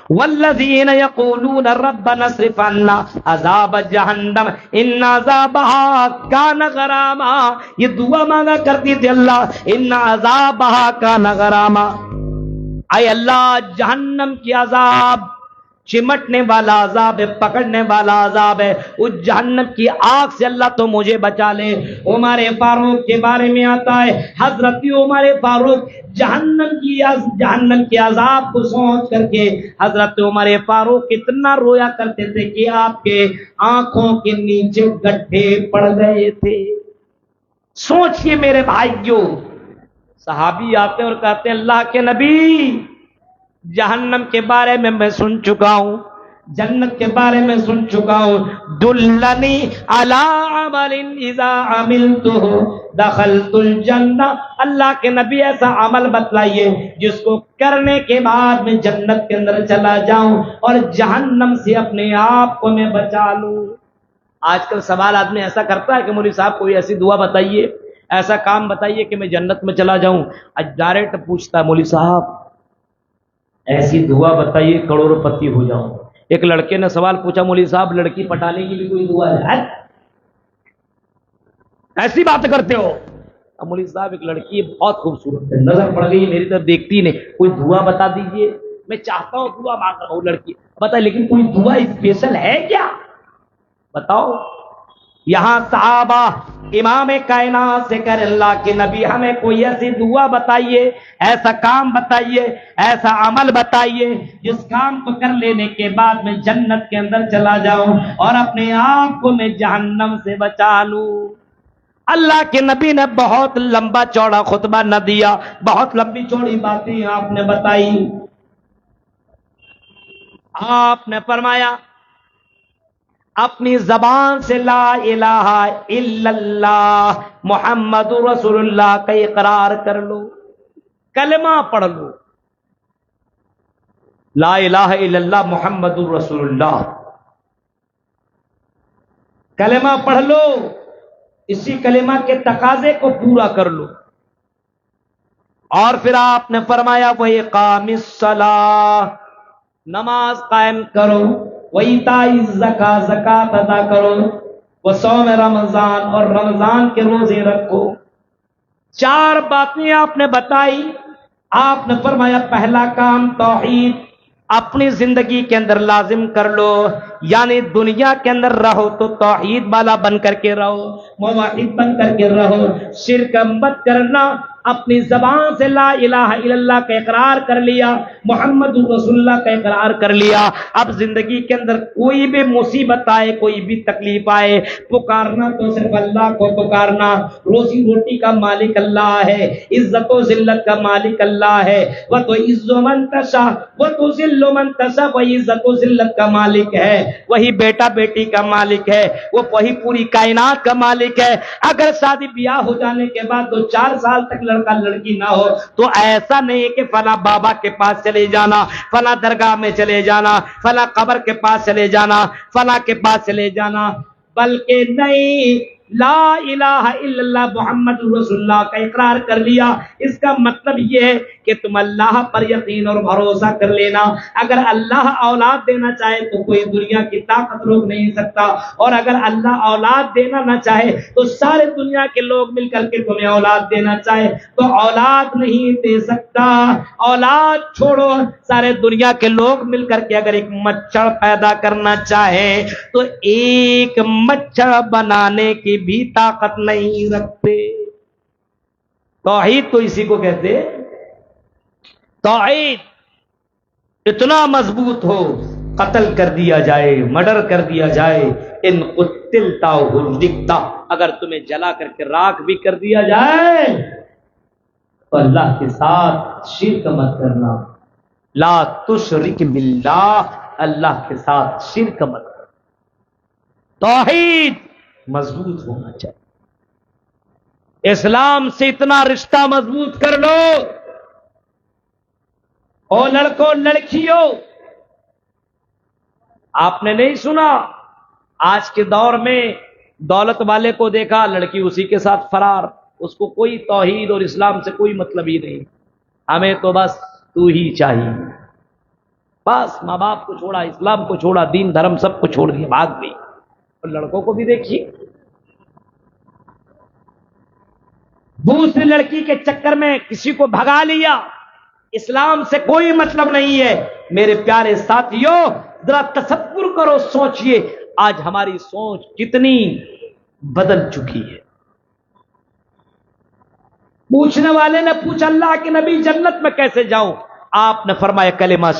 والذین یقولون ربنا اصرف عنا عذاب جہنم ان عذابها کان غراما. یہ دعا مانگا کرتی تھی اللہ ان عذابها کان غراما. اے اللہ جہنم کی عذاب چمٹنے والا عذاب ہے، پکڑنے والا عذاب ہے، اس جہنم کی آگ سے اللہ تو مجھے بچا لے. عمر فاروق کے بارے میں آتا ہے حضرت عمر فاروق جہنم کے عذاب کو سوچ کر کے حضرت عمر فاروق اتنا رویا کرتے تھے کہ آپ کے آنکھوں کے نیچے گڈھے پڑ گئے تھے. سوچئے میرے بھائیوں، صحابی آتے اور کہتے ہیں اللہ کے نبی جہنم کے بارے میں میں سن چکا ہوں، جنت کے بارے میں سن چکا ہوں، دلنی علی عمل اذا عملته دخلت الجنہ. اللہ کے نبی ایسا عمل بتلائیے جس کو کرنے کے بعد میں جنت کے اندر چلا جاؤں اور جہنم سے اپنے آپ کو میں بچا لوں. آج کل سوال آدمی ایسا کرتا ہے کہ مولوی صاحب کوئی ایسی دعا بتائیے، ایسا کام بتائیے کہ میں جنت میں چلا جاؤں. آج ڈائریکٹ پوچھتا ہے مولوی صاحب ایسی دعا بتائیے کروڑ پتی ہو جاؤں. ایک لڑکے نے سوال پوچھا مولوی صاحب لڑکی پٹانے کی بھی کوئی دعا ہے؟ ایسی بات کرتے ہو؟ اب مولوی صاحب ایک لڑکی بہت خوبصورت ہے، نظر پڑ گئی میری طرف دیکھتی نہیں، کوئی دعا بتا دیجئے. میں چاہتا ہوں دعا مانگ رہا ہوں لڑکی. بتا لیکن کوئی دعا اسپیشل ہے کیا؟ بتاؤ. یہاں صحابہ امام کائنات سے کہہ اللہ کے نبی ہمیں کوئی ایسی دعا بتائیے، ایسا کام بتائیے، ایسا عمل بتائیے جس کام کو کر لینے کے بعد میں جنت کے اندر چلا جاؤں اور اپنے آپ کو میں جہنم سے بچا لوں. اللہ کے نبی نے بہت لمبا چوڑا خطبہ نہ دیا، بہت لمبی چوڑی باتیں آپ نے بتائی. آپ نے فرمایا اپنی زبان سے لا الہ الا اللہ محمد رسول اللہ کا اقرار کر لو، کلمہ پڑھ لو. لا الہ الا اللہ محمد رسول اللہ کلمہ پڑھ لو، اسی کلمہ کے تقاضے کو پورا کر لو. اور پھر آپ نے فرمایا وَإِقَامِ الصَّلَاةِ نماز قائم کرو، وَإِيتَاءِ الزَّكَاةِ زکات ادا کرو، وَصَوْمِ رمضان اور رمضان کے روزے رکھو. 4 باتیں آپ نے بتائی. آپ نے فرمایا پہلا کام توحید اپنی زندگی کے اندر لازم کر لو، یعنی دنیا کے اندر رہو تو توحید والا بن کر کے رہو، موحد بن کر کے رہو، شرک مت کرنا. اپنی زبان سے لا الہ الا اللہ کا اقرار کر لیا، محمد رسول اللہ کا اقرار کر لیا. اب زندگی کے اندر کوئی بھی مصیبت آئے، کوئی بھی تکلیف آئے، پکارنا تو صرف اللہ کو پکارنا. روزی روٹی کا مالک اللہ ہے، عزت و ذلت کا مالک اللہ ہے. وہ تو عز من تشاء وہ تو ذل من تشاء، وہی عزت و ذلت کا مالک ہے، وہی بیٹا بیٹی کا مالک ہے، وہ وہی پوری کائنات کا مالک ہے. اگر شادی بیاہ ہو جانے کے بعد 2-4 سال تک لڑکا لڑکی نہ ہو تو ایسا نہیں کہ فلاں بابا کے پاس چلے جانا، فلاں درگاہ میں چلے جانا، فلاں قبر کے پاس چلے جانا، فلاں کے پاس چلے جانا، بلکہ نہیں، لا الہ الا اللہ محمد رسول اللہ کا اقرار کر لیا. اس کا مطلب یہ ہے کہ تم اللہ پر یقین اور بھروسہ کر لینا. اگر اللہ اولاد دینا چاہے تو کوئی دنیا کی طاقت روک نہیں سکتا، اور اگر اللہ اولاد دینا نہ چاہے تو سارے دنیا کے لوگ مل کر کے تمہیں اولاد دینا چاہے تو اولاد نہیں دے سکتا. اولاد چھوڑو، سارے دنیا کے لوگ مل کر کے اگر ایک مچھر پیدا کرنا چاہے تو ایک مچھر بنانے کی بھی طاقت نہیں رکھتے. توحید تو اسی کو کہتے. توحید اتنا مضبوط ہو، قتل کر دیا جائے، مرڈر کر دیا جائے، ان قتلتا حرقتا، اگر تمہیں جلا کر کے راکھ بھی کر دیا جائے تو اللہ کے ساتھ شرک مت کرنا. لا تشرک باللہ، اللہ کے ساتھ شرک مت کرنا. توحید مضبوط ہونا چاہیے. اسلام سے اتنا رشتہ مضبوط کر لو. او لڑکوں لڑکیوں، آپ نے نہیں سنا آج کے دور میں دولت والے کو دیکھا، لڑکی اسی کے ساتھ فرار، اس کو کوئی توحید اور اسلام سے کوئی مطلب ہی نہیں. ہمیں تو بس تو ہی چاہیے. بس ماں باپ کو چھوڑا، اسلام کو چھوڑا، دین دھرم سب کو چھوڑ دیا، بھاگ گئی. اور لڑکوں کو بھی دیکھیے، دوسری لڑکی کے چکر میں کسی کو بھگا لیا. اسلام سے کوئی مطلب نہیں ہے. میرے پیارے ساتھیوں، ذرا تصور کرو، سوچئے آج ہماری سوچ کتنی بدل چکی ہے. پوچھنے والے نے پوچھا اللہ کے نبی جنت میں کیسے جاؤں؟ آپ نے فرمایا کلمہ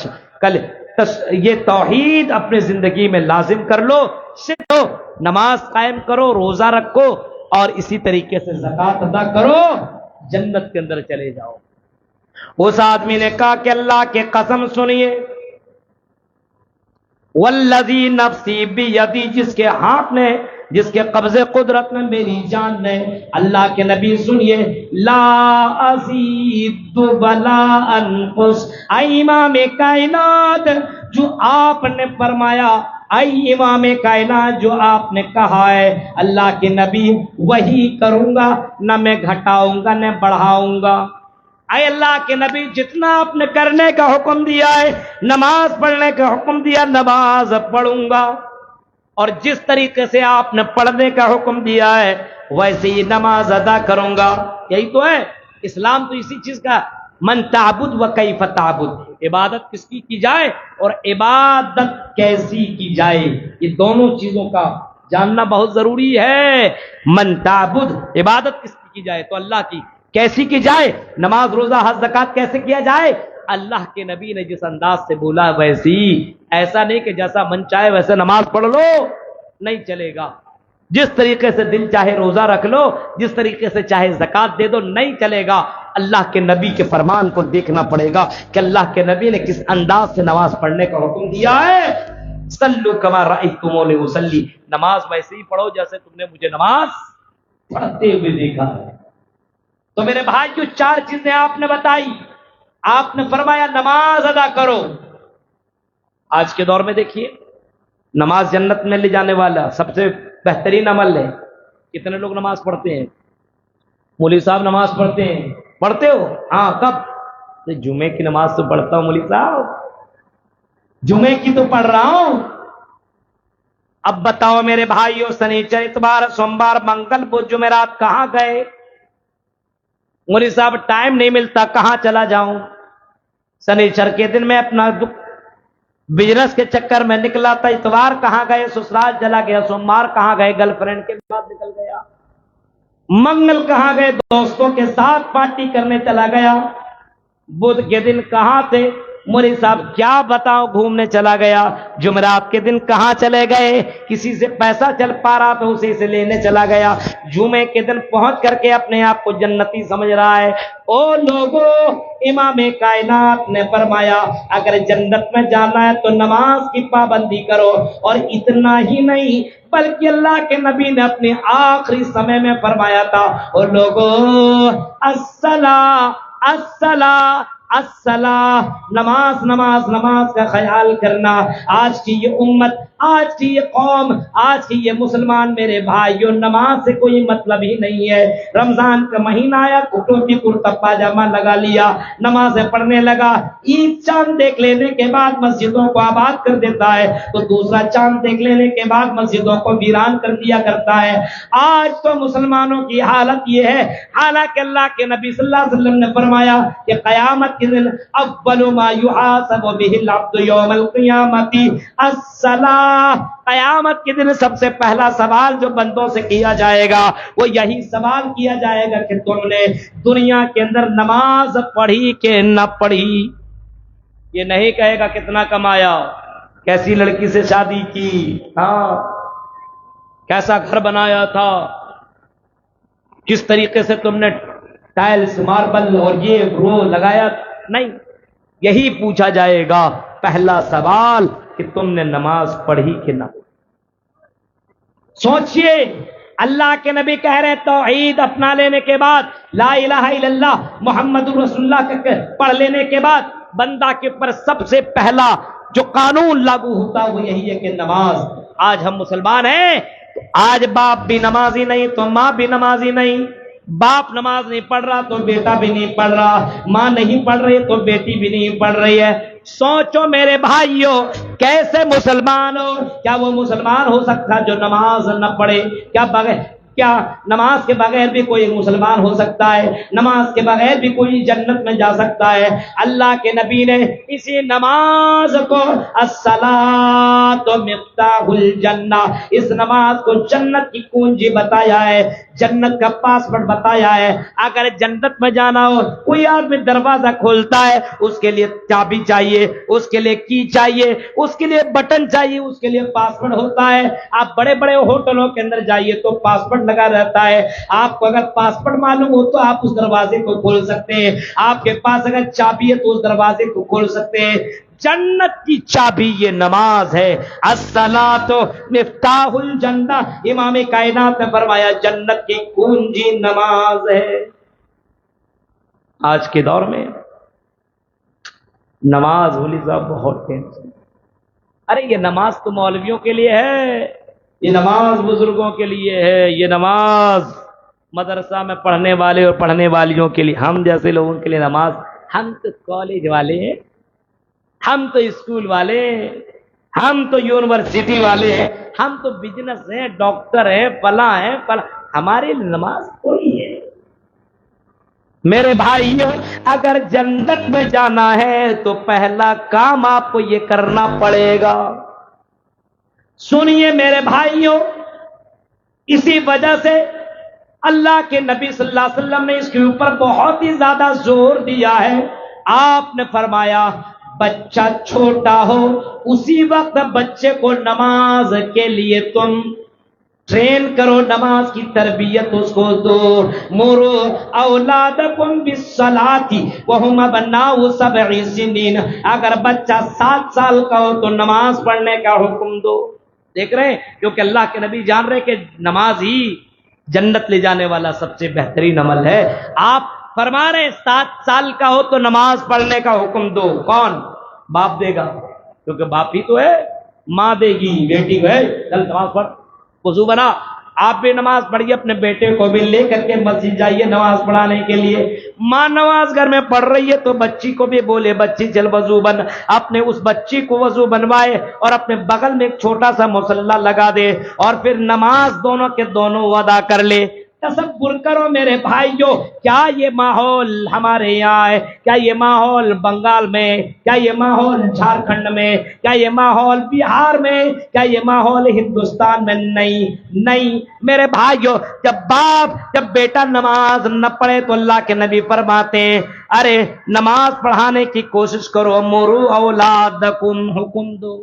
یہ توحید اپنے زندگی میں لازم کر لو، سکھو، نماز قائم کرو، روزہ رکھو، اور اسی طریقے سے زکات ادا کرو، جنت کے اندر چلے جاؤ. اس آدمی نے کہا کہ اللہ کے قسم سنیے، والذی نفسی بیدی، جس کے ہاتھ میں، جس کے قبضے قدرت میں میری جان ہے، اللہ کے نبی سنیے، لا ازید ولا انقص. اے امام کائنات، جو آپ نے فرمایا، اے امام کائنات، جو آپ نے کہا ہے اللہ کے نبی، وہی کروں گا، نہ میں گھٹاؤں گا نہ بڑھاؤں گا. اے اللہ کے نبی، جتنا آپ نے کرنے کا حکم دیا ہے، نماز پڑھنے کا حکم دیا، نماز پڑھوں گا، اور جس طریقے سے آپ نے پڑھنے کا حکم دیا ہے ویسے ہی نماز ادا کروں گا. یہی تو ہے اسلام. تو اسی چیز کا من تعبد و کیف تعبد، عبادت کس کی جائے اور عبادت کیسی کی جائے، یہ دونوں چیزوں کا جاننا بہت ضروری ہے۔ من تعبد، عبادت کس کی جائے تو اللہ کی، کیسی کی جائے، نماز روزہ حج زکات کیسے کیا جائے، اللہ کے نبی نے جس انداز سے بولا ویسی، ایسا نہیں کہ جیسا من چاہے ویسے نماز پڑھ لو، نہیں چلے گا۔ جس طریقے سے دل چاہے روزہ رکھ لو، جس طریقے سے چاہے زکات دے دو، نہیں چلے گا۔ اللہ کے نبی کے فرمان کو دیکھنا پڑے گا کہ اللہ کے نبی نے کس انداز سے نماز پڑھنے کا حکم دیا ہے۔ صلو کما رأیتمونی اصلی، نماز ویسے ہی پڑھو جیسے تم نے مجھے نماز پڑھتے ہوئے دیکھا ہے۔ تو میرے بھائی جو چار چیزیں آپ نے بتائی، آپ نے فرمایا نماز ادا کرو۔ آج کے دور میں دیکھیے، نماز جنت میں لے جانے والا سب سے بہترین عمل ہے۔ کتنے لوگ نماز پڑھتے ہیں؟ مولوی صاحب نماز پڑھتے ہیں، پڑھتے ہو؟ ہاں، کب؟ جمعے کی نماز تو پڑھتا ہوں مولوی صاحب، جمعے کی تو پڑھ رہا ہوں۔ اب بتاؤ میرے بھائیو، سنیچر اتوار سوموار منگل بدھ جمعرات کہاں گئے؟ مولوی صاحب ٹائم نہیں ملتا، کہاں چلا جاؤں؟ سنیچر کے دن میں اپنا بزنس کے چکر میں نکلا تھا، اتوار کہاں گئے؟ سسرال چلا گیا۔ سوموار کہاں گئے؟ گرل فرینڈ کے بعد نکل گیا۔ منگل کہاں گئے؟ دوستوں کے ساتھ پارٹی کرنے چلا گیا۔ بدھ کے دن کہاں تھے؟ مولوی صاحب کیا بتاؤ، گھومنے چلا گیا۔ جمعرات کے دن کہاں چلے گئے؟ کسی سے پیسہ چل پا رہا تو اسی سے لینے چلا گیا۔ جمعے کے دن پہنچ کر کے اپنے آپ کو جنتی سمجھ رہا ہے۔ او لوگو، امام کائنات نے فرمایا اگر جنت میں جانا ہے تو نماز کی پابندی کرو، اور اتنا ہی نہیں بلکہ اللہ کے نبی نے اپنے آخری سمے میں فرمایا تھا، او لوگو الصلاۃ الصلاۃ الصلاۃ، نماز نماز نماز کا خیال کرنا۔ آج کی یہ امت، آج کی یہ قوم، آج کی یہ مسلمان میرے بھائیوں، نماز سے کوئی مطلب ہی نہیں ہے۔ رمضان کا مہینہ آیا، ٹوپی کرتا پاجامہ لگا لیا، نمازیں پڑھنے لگا، عید چاند دیکھ لینے کے بعد مسجدوں کو آباد کر دیتا ہے، تو دوسرا چاند دیکھ لینے کے بعد مسجدوں کو ویران کر دیا کرتا ہے۔ آج تو مسلمانوں کی حالت یہ ہے، حالانکہ اللہ کے نبی صلی اللہ علیہ وسلم نے فرمایا کہ قیامت کے دن اول ما یحاسب به العبد یوم القیامت الصلاۃ، قیامت کے دن سب سے پہلا سوال جو بندوں سے کیا جائے گا وہ یہی سوال کیا جائے گا کہ تم نے دنیا کے اندر نماز پڑھی کہ نہ پڑھی۔ یہ نہیں کہے گا کتنا کمایا، کیسی لڑکی سے شادی کی، ہاں کیسا گھر بنایا تھا، کس طریقے سے تم نے ٹائلز ماربل اور یہ رو لگایا، نہیں، یہی پوچھا جائے گا پہلا سوال کہ تم نے نماز پڑھی کہ نہ۔ سوچئے، اللہ کے نبی کہہ رہے توحید اپنا لینے کے بعد، لا الہ الا اللہ محمد رسول اللہ پڑھ لینے کے بعد بندہ کے پر سب سے پہلا جو قانون لاگو ہوتا وہ یہی ہے کہ نماز۔ آج ہم مسلمان ہیں، آج باپ بھی نمازی نہیں تو ماں بھی نمازی نہیں، باپ نماز نہیں پڑھ رہا تو بیٹا بھی نہیں پڑھ رہا، ماں نہیں پڑھ رہی تو بیٹی بھی نہیں پڑھ رہی ہے۔ سوچو میرے بھائیوں، کیسے مسلمان ہو؟ کیا وہ مسلمان ہو سکتا جو نماز نہ پڑھے؟ کیا نماز کے بغیر بھی کوئی مسلمان ہو سکتا ہے؟ نماز کے بغیر بھی کوئی جنت میں جا سکتا ہے؟ اللہ کے نبی نے اسی نماز کو الصلاۃ مفتاح الجنہ، اس نماز کو جنت کی کنجی بتایا ہے، جنت کا پاسورڈ بتایا ہے۔ اگر جنت میں جانا ہو، کوئی آدمی دروازہ کھولتا ہے، اس کے لیے چابی چاہیے، اس کے لیے کی چاہیے، اس کے لیے بٹن چاہیے، اس کے لیے پاسورڈ ہوتا ہے۔ آپ بڑے بڑے ہوٹلوں کے اندر جائیے تو پاسورڈ لگا رہتا ہے، آپ کو اگر پاسورڈ معلوم ہو تو آپ اس دروازے کو کھول سکتے ہیں، آپ کے پاس اگر چابی ہے تو اس دروازے کو کھول سکتے ہیں۔ جنت کی چابی یہ نماز ہے۔ الصلاۃ مفتاح الجنہ، امام کائنات نے فرمایا جنت کی کنجی نماز ہے۔ آج کے دور میں نماز ہولی صاحب بہت ٹینشن، ارے یہ نماز تو مولویوں کے لیے ہے، یہ نماز بزرگوں کے لیے ہے، یہ نماز مدرسہ میں پڑھنے والے اور پڑھنے والیوں کے لیے، ہم جیسے لوگوں کے لیے نماز، ہم تو کالج والے ہیں، ہم تو اسکول والے ہیں، ہم تو یونیورسٹی والے ہیں، ہم تو بزنس ہیں، ڈاکٹر ہیں، فلاں ہیں، ہمارے لیے نماز کوئی ہے؟ میرے بھائیوں، اگر جنت میں جانا ہے تو پہلا کام آپ کو یہ کرنا پڑے گا. سنیے میرے بھائیوں، اسی وجہ سے اللہ کے نبی صلی اللہ علیہ وسلم نے اس کے اوپر بہت ہی زیادہ زور دیا ہے. آپ نے فرمایا بچہ چھوٹا ہو اسی وقت بچے کو نماز کے لیے تم ٹرین کرو، نماز کی تربیت اس کو دو. مرو اولادکم بالصلاۃ وهم ابناء 7 سنین. اگر بچہ 7 سال کا ہو تو نماز پڑھنے کا حکم دو. دیکھ رہے ہیں، کیونکہ اللہ کے نبی جان رہے کہ نماز ہی جنت لے جانے والا سب سے بہترین عمل ہے. آپ فرما رہے 7 سال کا ہو تو نماز پڑھنے کا حکم دو. کون؟ باپ دے گا، کیونکہ باپ ہی تو ہے. ماں دے گی بیٹی کو، ہے چل نماز پڑھ، وضو بنا. آپ بھی نماز پڑھیے، اپنے بیٹے کو بھی لے کر کے مسجد جائیے نماز پڑھانے کے لیے. ماں نماز گھر میں پڑھ رہی ہے تو بچی کو بھی بولے بچی چل وضو بن. اپنے اس بچی کو وضو بنوائے اور اپنے بغل میں ایک چھوٹا سا مصلی لگا دے اور پھر نماز دونوں کے دونوں ادا کر لے. تصور کرو میرے بھائیوں، کیا یہ ماحول ہمارے یہاں ہے؟ کیا یہ ماحول بنگال میں؟ کیا یہ ماحول جھارکھنڈ میں؟ کیا یہ ماحول بہار میں؟ کیا یہ ماحول ہندوستان میں؟ نہیں میرے بھائیوں. جب بیٹا نماز نہ پڑھے تو اللہ کے نبی فرماتے ہیں ارے نماز پڑھانے کی کوشش کرو. مرو اولادکم، حکم دو.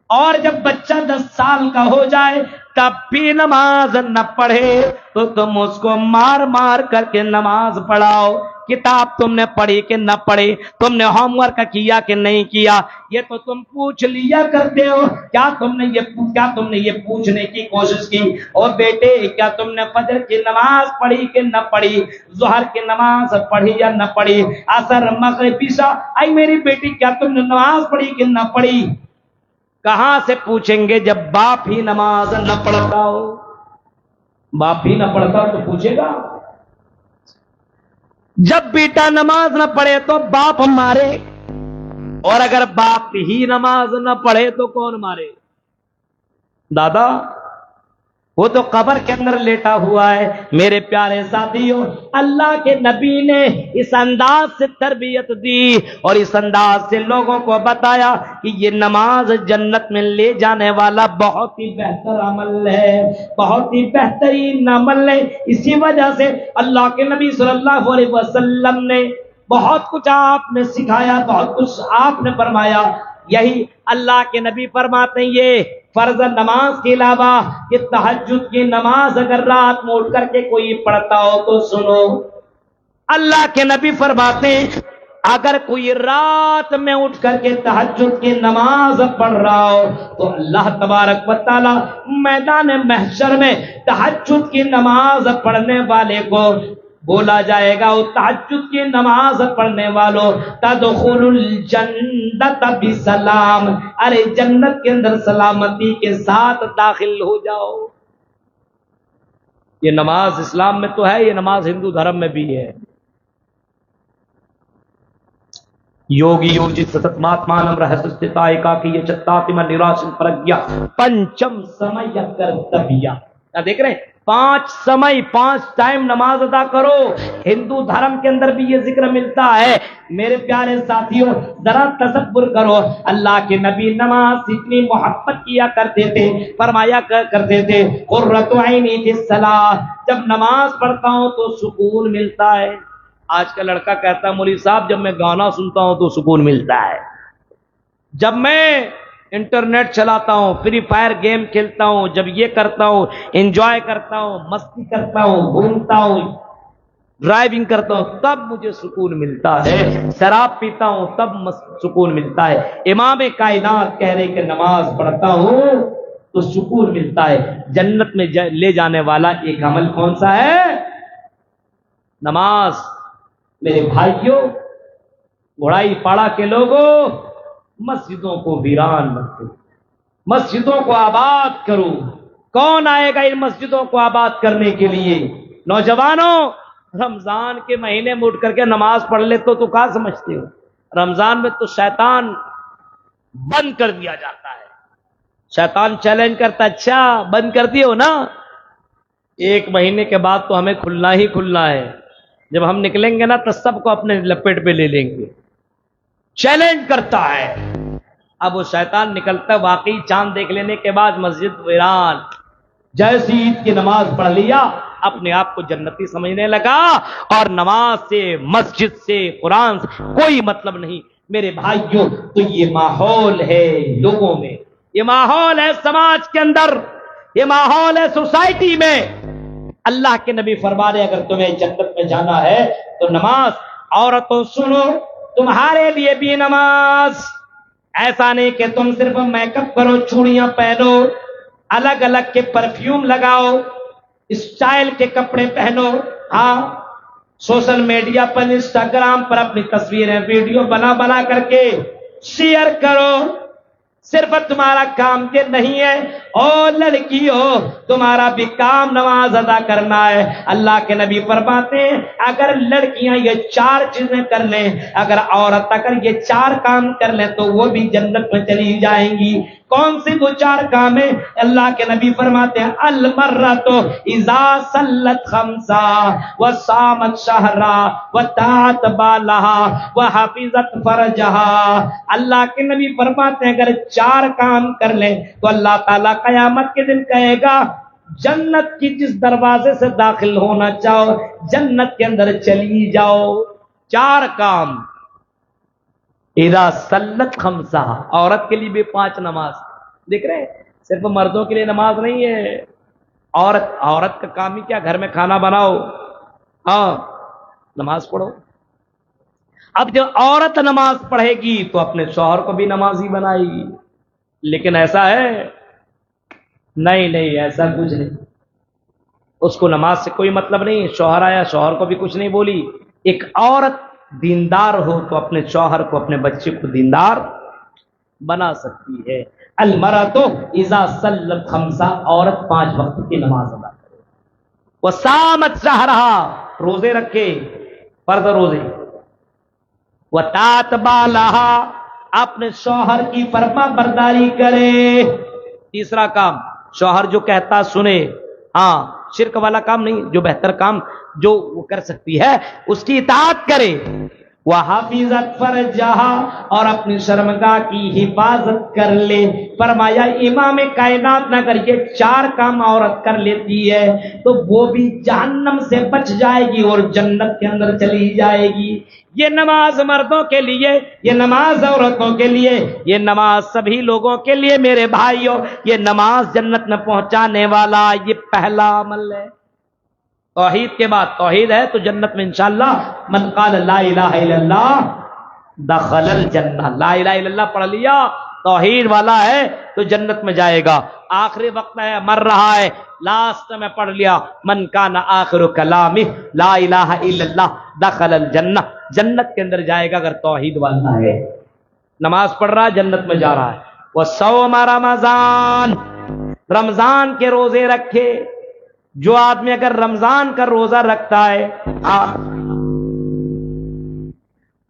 اور جب بچہ 10 سال کا ہو جائے تب بھی نماز نہ پڑھے تو تم اس کو مار مار کر کے نماز پڑھاؤ. کتاب تم نے پڑھی کہ نہ پڑھی، تم نے ہوم ورک کیا کہ نہیں کیا، یہ تو تم پوچھ لیا کرتے ہو. کیا تم نے یہ پوچھنے کی کوشش کی اور بیٹے کیا تم نے فجر کی نماز پڑھی کہ نہ پڑھی، ظہر کی نماز پڑھی یا نہ پڑھی، عصر مغرب عشاء، اے میری بیٹی کیا تم نے نماز پڑھی کہ نہ پڑھی؟ کہاں سے پوچھیں گے جب باپ ہی نماز نہ پڑھتا ہو؟ باپ ہی نہ پڑھتا ہو تو پوچھے گا؟ جب بیٹا نماز نہ پڑھے تو باپ مارے، اور اگر باپ ہی نماز نہ پڑھے تو کون مارے؟ دادا، وہ تو قبر کے اندر لیٹا ہوا ہے. میرے پیارے ساتھیوں، اللہ کے نبی نے اس انداز سے تربیت دی اور اس انداز سے لوگوں کو بتایا کہ یہ نماز جنت میں لے جانے والا بہت ہی بہتر عمل ہے، بہت ہی بہترین عمل ہے. اسی وجہ سے اللہ کے نبی صلی اللہ علیہ وسلم نے بہت کچھ آپ نے سکھایا، بہت کچھ آپ نے فرمایا. یہی اللہ کے نبی فرماتے ہیں یہ فرض نماز کے علاوہ کہ تہجد کی نماز اگر رات میں اٹھ کر کے کوئی پڑھتا ہو تو سنو، اللہ کے نبی فرماتے ہیں اگر کوئی رات میں اٹھ کر کے تہجد کی نماز پڑھ رہا ہو تو اللہ تبارک و تعالی میدان محشر میں تہجد کی نماز پڑھنے والے کو بولا جائے گا، وہ تہجد کی نماز پڑھنے والوں تدخل الجنت بسلام، ارے جنت کے اندر سلامتی کے ساتھ داخل ہو جاؤ. یہ نماز اسلام میں تو ہے، یہ نماز ہندو دھرم میں بھی ہے. یوگی یوجت ستت ماتمانم رہسستتا ایکاکی چتاتم نراشن پرگیا پنچم سمے کرتبیا. دیکھ رہے ہیں 5 سمے 5 ٹائم نماز ادا کرو. ہندو دھرم کے اندر بھی یہ ذکر ملتا ہے. میرے پیارے ساتھیوں، ذرا تصور کرو، اللہ کے نبی نماز سے اتنی محبت کیا کرتے تھے، فرمایا کرتے تھے قرۃ عینی فی الصلاۃ، جب نماز پڑھتا ہوں تو سکون ملتا ہے. آج کا لڑکا کہتا ہے مولوی صاحب جب میں گانا سنتا ہوں تو سکون ملتا ہے، جب میں انٹرنیٹ چلاتا ہوں، فری فائر گیم کھیلتا ہوں، جب یہ کرتا ہوں، انجوائے کرتا ہوں، مستی کرتا ہوں، گھومتا ہوں، ڈرائیونگ کرتا ہوں، تب مجھے سکون ملتا ہے. شراب پیتا ہوں تب سکون ملتا ہے. امام کائنات کہہ رہے کہ نماز پڑھتا ہوں تو سکون ملتا ہے. جنت میں لے جانے والا ایک عمل کون سا ہے؟ نماز. میرے بھائیوں، گھوڑائی پاڑا کے لوگوں، مسجدوں کو ویران مت کرو، مسجدوں کو آباد کرو. کون آئے گا ان مسجدوں کو آباد کرنے کے لیے؟ نوجوانوں، رمضان کے مہینے میں اٹھ کر کے نماز پڑھ لے تو کیا سمجھتے ہو؟ رمضان میں تو شیطان بند کر دیا جاتا ہے. شیطان چیلنج کرتا، اچھا بند کر دیے ہو نا، 1 مہینے کے بعد تو ہمیں کھلنا ہی کھلنا ہے. جب ہم نکلیں گے نا تو سب کو اپنے لپیٹ پہ لے لیں گے. چیلنج کرتا ہے. اب وہ شیطان نکلتا ہے، واقعی چاند دیکھ لینے کے بعد مسجد ویران. جیسی عید کی نماز پڑھ لیا اپنے آپ کو جنتی سمجھنے لگا، اور نماز سے، مسجد سے، قرآن سے کوئی مطلب نہیں. میرے بھائیوں، تو یہ ماحول ہے لوگوں میں، یہ ماحول ہے سماج کے اندر، یہ ماحول ہے سوسائٹی میں. اللہ کے نبی فرما رہے اگر تمہیں جنت میں جانا ہے تو نماز. عورتوں سنو، تمہارے لیے بھی نماز. ایسا نہیں کہ تم صرف میک اپ کرو، چوڑیاں پہنو، الگ الگ کے پرفیوم لگاؤ، اسٹائل کے کپڑے پہنو، ہاں سوشل میڈیا پر، انسٹاگرام پر اپنی تصویریں، ویڈیو بنا بنا کر کے شیئر کرو. صرف تمہارا کام یہ نہیں ہے. او لڑکیوں، تمہارا بھی کام نماز ادا کرنا ہے. اللہ کے نبی فرماتے ہیں اگر لڑکیاں یہ 4 چیزیں کر لیں، اگر عورت اگر یہ 4 کام کر لیں تو وہ بھی جنت میں چلی جائیں گی. کون سی وہ 4 کام ہیں؟ اللہ کے نبی فرماتے ہیں المرۃ اذا صلت خمسا وصامت شہرا وطاعت بالہا وحفظت فرجہا. اللہ کے نبی فرماتے ہیں اگر 4 کام کر لیں تو اللہ تعالیٰ قیامت کے دن کہے گا جنت کی جس دروازے سے داخل ہونا چاہو جنت کے اندر چلی جاؤ. 4 کام. اذا صلت خمسہ، عورت کے لیے بھی 5 نماز. دیکھ رہے ہیں صرف مردوں کے لیے نماز نہیں ہے. عورت کا کام ہی کیا؟ گھر میں کھانا بناؤ، ہاں نماز پڑھو. اب جب عورت نماز پڑھے گی تو اپنے شوہر کو بھی نمازی بنائے گی. لیکن ایسا ہے نہیں، ایسا کچھ نہیں. اس کو نماز سے کوئی مطلب نہیں. شوہر آیا، شوہر کو بھی کچھ نہیں بولی. ایک عورت دیندار ہو تو اپنے شوہر کو، اپنے بچے کو دیندار بنا سکتی ہے. المرأۃ اذا صلت خمسہ، عورت 5 وقت کی نماز ادا کرے. وصامت شہرہا، روزے رکھے، فرض روزے. وطاعت بالہا، اپنے شوہر کی فرما برداری کرے. تیسرا کام، شوہر جو کہتا سنے. ہاں شرک والا کام نہیں، جو بہتر کام جو وہ کر سکتی ہے اس کی اطاعت کرے. وحفظت فرجہا، اور اپنی شرمگاہ کی حفاظت کر لے. فرمایا امام کائنات نے اگر یہ 4 کام عورت کر لیتی ہے تو وہ بھی جہنم سے بچ جائے گی اور جنت کے اندر چلی جائے گی. یہ نماز مردوں کے لیے، یہ نماز عورتوں کے لیے، یہ نماز سبھی لوگوں کے لیے. میرے بھائیوں، یہ نماز جنت میں پہنچانے والا یہ پہلا عمل ہے. توحید کے بعد، توحید ہے تو جنت میں انشاءاللہ من قال لا الہ الا اللہ دخل الجنہ. لا الہ الا اللہ پڑھ لیا، توحید والا ہے تو جنت میں جائے گا. آخری وقت ہے، مر رہا ہے، لاسٹ میں پڑھ لیا من کان آخر کلامہ لا الہ الا اللہ دخل الجنہ، جنت کے اندر جائے گا اگر توحید والا ہے. نماز پڑھ رہا ہے جنت میں جا رہا ہے. وصوم رمضان، رمضان کے روزے رکھے. جو آدمی اگر رمضان کا روزہ رکھتا ہے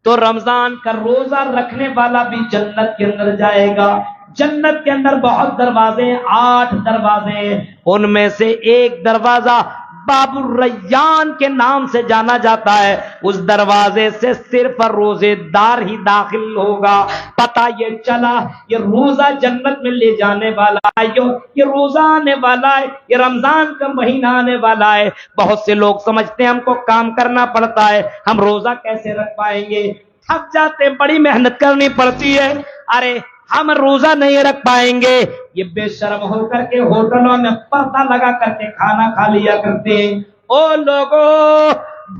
تو رمضان کا روزہ رکھنے والا بھی جنت کے اندر جائے گا. جنت کے اندر بہت دروازے، 8 دروازے، ان میں سے ایک دروازہ باب الریان کے نام سے جانا جاتا ہے. اس دروازے سے صرف روزے دار ہی داخل ہوگا. پتہ یہ چلا یہ روزہ جنت میں لے جانے والا ہے. یہ روزہ آنے والا ہے، یہ رمضان کا مہینہ آنے والا ہے. بہت سے لوگ سمجھتے ہیں ہم کو کام کرنا پڑتا ہے، ہم روزہ کیسے رکھ پائیں گے، تھک جاتے، بڑی محنت کرنی پڑتی ہے، ارے ہم روزہ نہیں رکھ پائیں گے. یہ بے شرم ہو کر کے ہوٹلوں میں پردہ لگا کر کے کھانا کھا لیا کرتے ہیں. او لوگوں،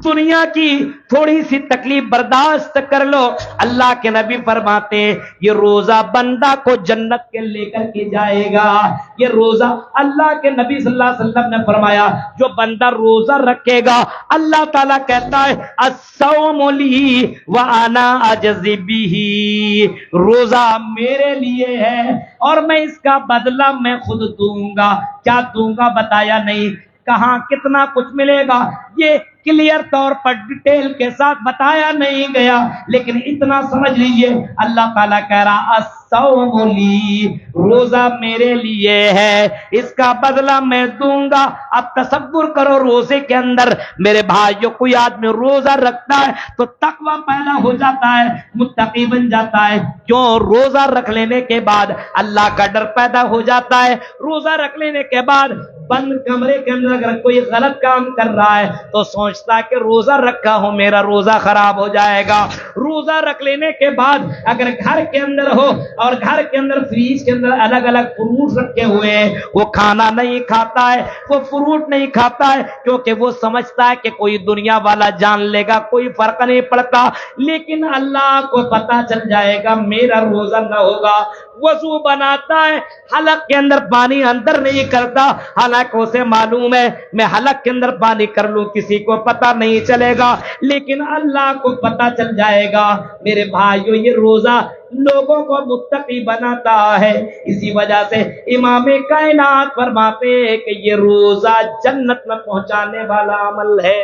دنیا کی تھوڑی سی تکلیف برداشت کر لو. اللہ کے نبی فرماتے ہیں یہ روزہ بندہ کو جنت کے لے کر کے جائے گا. یہ روزہ، اللہ کے نبی صلی اللہ علیہ وسلم نے فرمایا جو بندہ روزہ رکھے گا اللہ تعالیٰ کہتا ہے الصوم لی وانا اجزی بہ، روزہ میرے لیے ہے اور میں اس کا بدلہ میں خود دوں گا. کیا دوں گا بتایا نہیں، کہاں کتنا کچھ ملے گا یہ کلیئر طور پر ڈیٹیل کے ساتھ بتایا نہیں گیا، لیکن اتنا سمجھ لیجئے اللہ تعالیٰ کہہ رہا الصوم لی، روزہ میرے لیے ہے، اس کا بدلہ میں دوں گا۔ اب تصور کرو روزے کے اندر میرے بھائیوں کوئی آدمی روزہ رکھتا ہے تو تقوی پیدا ہو جاتا ہے، متقی بن جاتا ہے۔ کیوں؟ روزہ رکھ لینے کے بعد اللہ کا ڈر پیدا ہو جاتا ہے۔ روزہ رکھ لینے کے بعد بند کمرے کے اندر اگر کوئی غلط کام کر رہا ہے تو سوچتا ہے کہ روزہ رکھا ہوں میرا روزہ خراب ہو جائے گا۔ روزہ رکھ لینے کے بعد اگر گھر کے اندر ہو اور گھر کے اندر فریج کے اندر الگ الگ فروٹ رکھے ہوئے ہیں، وہ کھانا نہیں کھاتا ہے، وہ فروٹ نہیں کھاتا ہے کیونکہ وہ سمجھتا ہے کہ کوئی دنیا والا جان لے گا، کوئی فرق نہیں پڑتا، لیکن اللہ کو پتا چل جائے گا میرا روزہ نہ ہوگا۔ وضو بناتا ہے، حلق کے اندر پانی اندر نہیں کرتا، حالانکہ اسے معلوم ہے میں حلق کے اندر پانی کر لوں کسی کو پتا نہیں چلے گا، لیکن اللہ کو پتا چل جائے گا۔ میرے بھائیو یہ روزہ لوگوں کو متقی بناتا ہے۔ اسی وجہ سے امام کائنات فرماتے ہیں کہ یہ روزہ جنت میں پہنچانے والا عمل ہے۔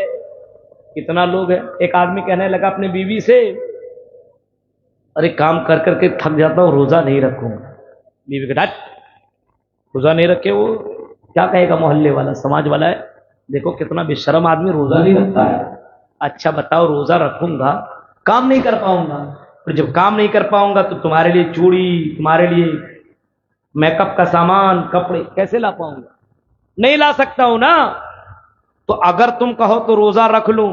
کتنا لوگ ہے، ایک آدمی کہنے لگا اپنے بیوی سے، ارے کام کر کر کے تھک جاتا ہوں روزہ نہیں رکھوں گا۔ بیوی کہ ڈٹ، روزہ نہیں رکھے وہ کیا کہے گا محلے والا، سماج والا ہے، دیکھو کتنا بے شرم آدمی روزہ نہیں رکھتا ہے۔ اچھا بتاؤ روزہ رکھوں گا کام نہیں کر پاؤں گا، اور جب کام نہیں کر پاؤں گا تو تمہارے لیے چوڑی، تمہارے لیے میک اپ کا سامان، کپڑے کیسے لا پاؤں گا؟ نہیں لا سکتا ہوں نا۔ تو اگر تم کہو تو روزہ رکھ لوں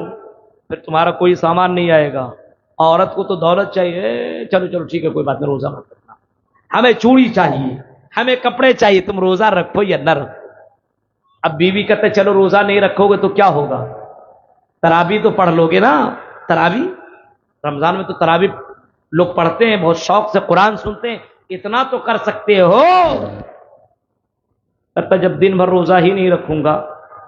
پھر تمہارا کوئی سامان نہیں آئے گا۔ عورت کو تو دولت چاہیے، چلو چلو ٹھیک ہے کوئی بات نہیں، روزہ مت رکھنا، ہمیں چوڑی چاہیے، ہمیں کپڑے چاہیے، تم روزہ رکھو یا نہ رکھو۔ اب بیوی کہتے چلو روزہ نہیں رکھو گے تو کیا ہوگا؟ تراویح تو پڑھ لو گے نا۔ تراویح رمضان میں تو تراویح لوگ پڑھتے ہیں، بہت شوق سے قرآن سنتے ہیں، اتنا تو کر سکتے ہو۔ کہتا جب دن بھر روزہ ہی نہیں رکھوں گا،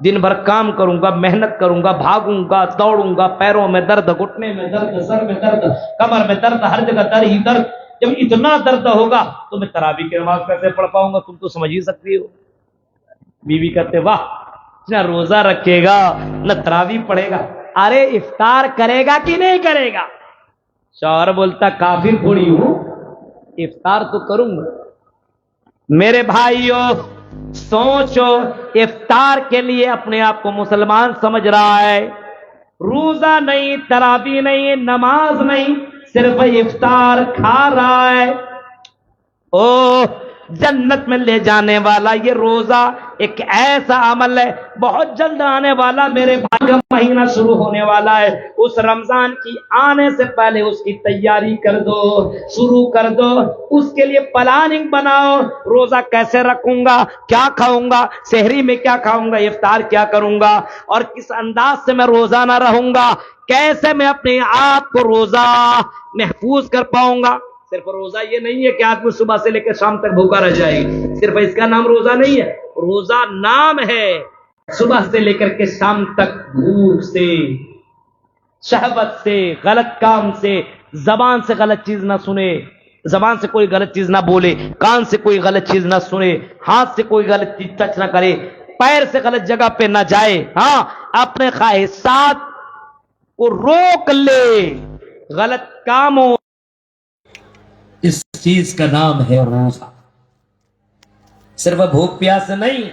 دن بھر کام کروں گا، محنت کروں گا، بھاگوں گا، دوڑوں گا، پیروں میں درد، گھٹنے میں درد، سر میں درد، کمر میں درد، ہر جگہ درد ہی درد، جب اتنا درد ہوگا تو میں تراویح کی نماز کیسے پڑھ پاؤں گا؟ تم تو سمجھ ہی سکتی ہو۔ بیوی کہتے واہ، نہ روزہ رکھے گا نہ تراویح پڑھے گا، ارے افطار کرے گا کہ نہیں کرے گا؟ شوہر بولتا کافر تھوڑی ہوں، افطار تو کروں گا۔ میرے بھائیوں سوچو، افطار کے لیے اپنے آپ کو مسلمان سمجھ رہا ہے، روزہ نہیں، تراویح نہیں، نماز نہیں، صرف افطار کھا رہا ہے۔ او جنت میں لے جانے والا یہ روزہ ایک ایسا عمل ہے بہت جلد آنے والا۔ میرے بھائی کا مہینہ شروع ہونے والا ہے، اس رمضان کی آنے سے پہلے اس کی تیاری کر دو، شروع کر دو، اس کے لیے پلاننگ بناؤ۔ روزہ کیسے رکھوں گا، کیا کھاؤں گا، سحری میں کیا کھاؤں گا، افطار کیا کروں گا، اور کس انداز سے میں روزہ نہ رہوں گا، کیسے میں اپنے آپ کو روزہ محفوظ کر پاؤں گا۔ صرف روزہ یہ نہیں ہے کہ آدمی صبح سے لے کر شام تک بھوکا رہ جائے، صرف اس کا نام روزہ نہیں ہے، روزہ نام ہے۔ صبح سے لے کر کے شام تک بھوک سے، شہوت سے، غلط کام سے، زبان سے غلط چیز نہ سنے، زبان سے کوئی غلط چیز نہ بولے، کان سے کوئی غلط چیز نہ سنے، ہاتھ سے کوئی غلط چیز ٹچ نہ کرے، پیر سے غلط جگہ پہ نہ جائے، ہاں اپنے خواہشات کو روک لے، غلط کاموں، اس چیز کا نام ہے روزہ۔ صرف بھوک پیاس سے نہیں،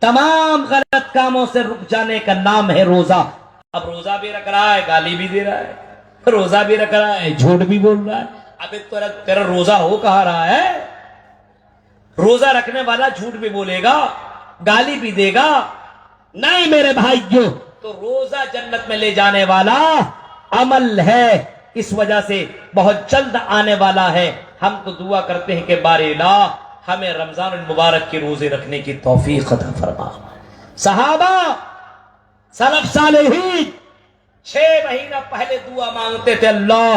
تمام غلط کاموں سے رک جانے کا نام ہے روزہ۔ اب روزہ بھی رکھ رہا ہے، گالی بھی دے رہا ہے، روزہ بھی رکھ رہا ہے، جھوٹ بھی بول رہا ہے۔ ابھی تیرا روزہ ہو کہاں رہا ہے؟ روزہ رکھنے والا جھوٹ بھی بولے گا، گالی بھی دے گا، نہیں میرے بھائیوں، تو روزہ جنت میں لے جانے والا عمل ہے، اس وجہ سے بہت جلد آنے والا ہے۔ ہم تو دعا کرتے ہیں کہ باری الہ ہمیں رمضان المبارک کے روزے رکھنے کی توفیق عطا فرما۔ صحابہ سلف صالحین 6 مہینہ پہلے دعا مانگتے تھے، اللہ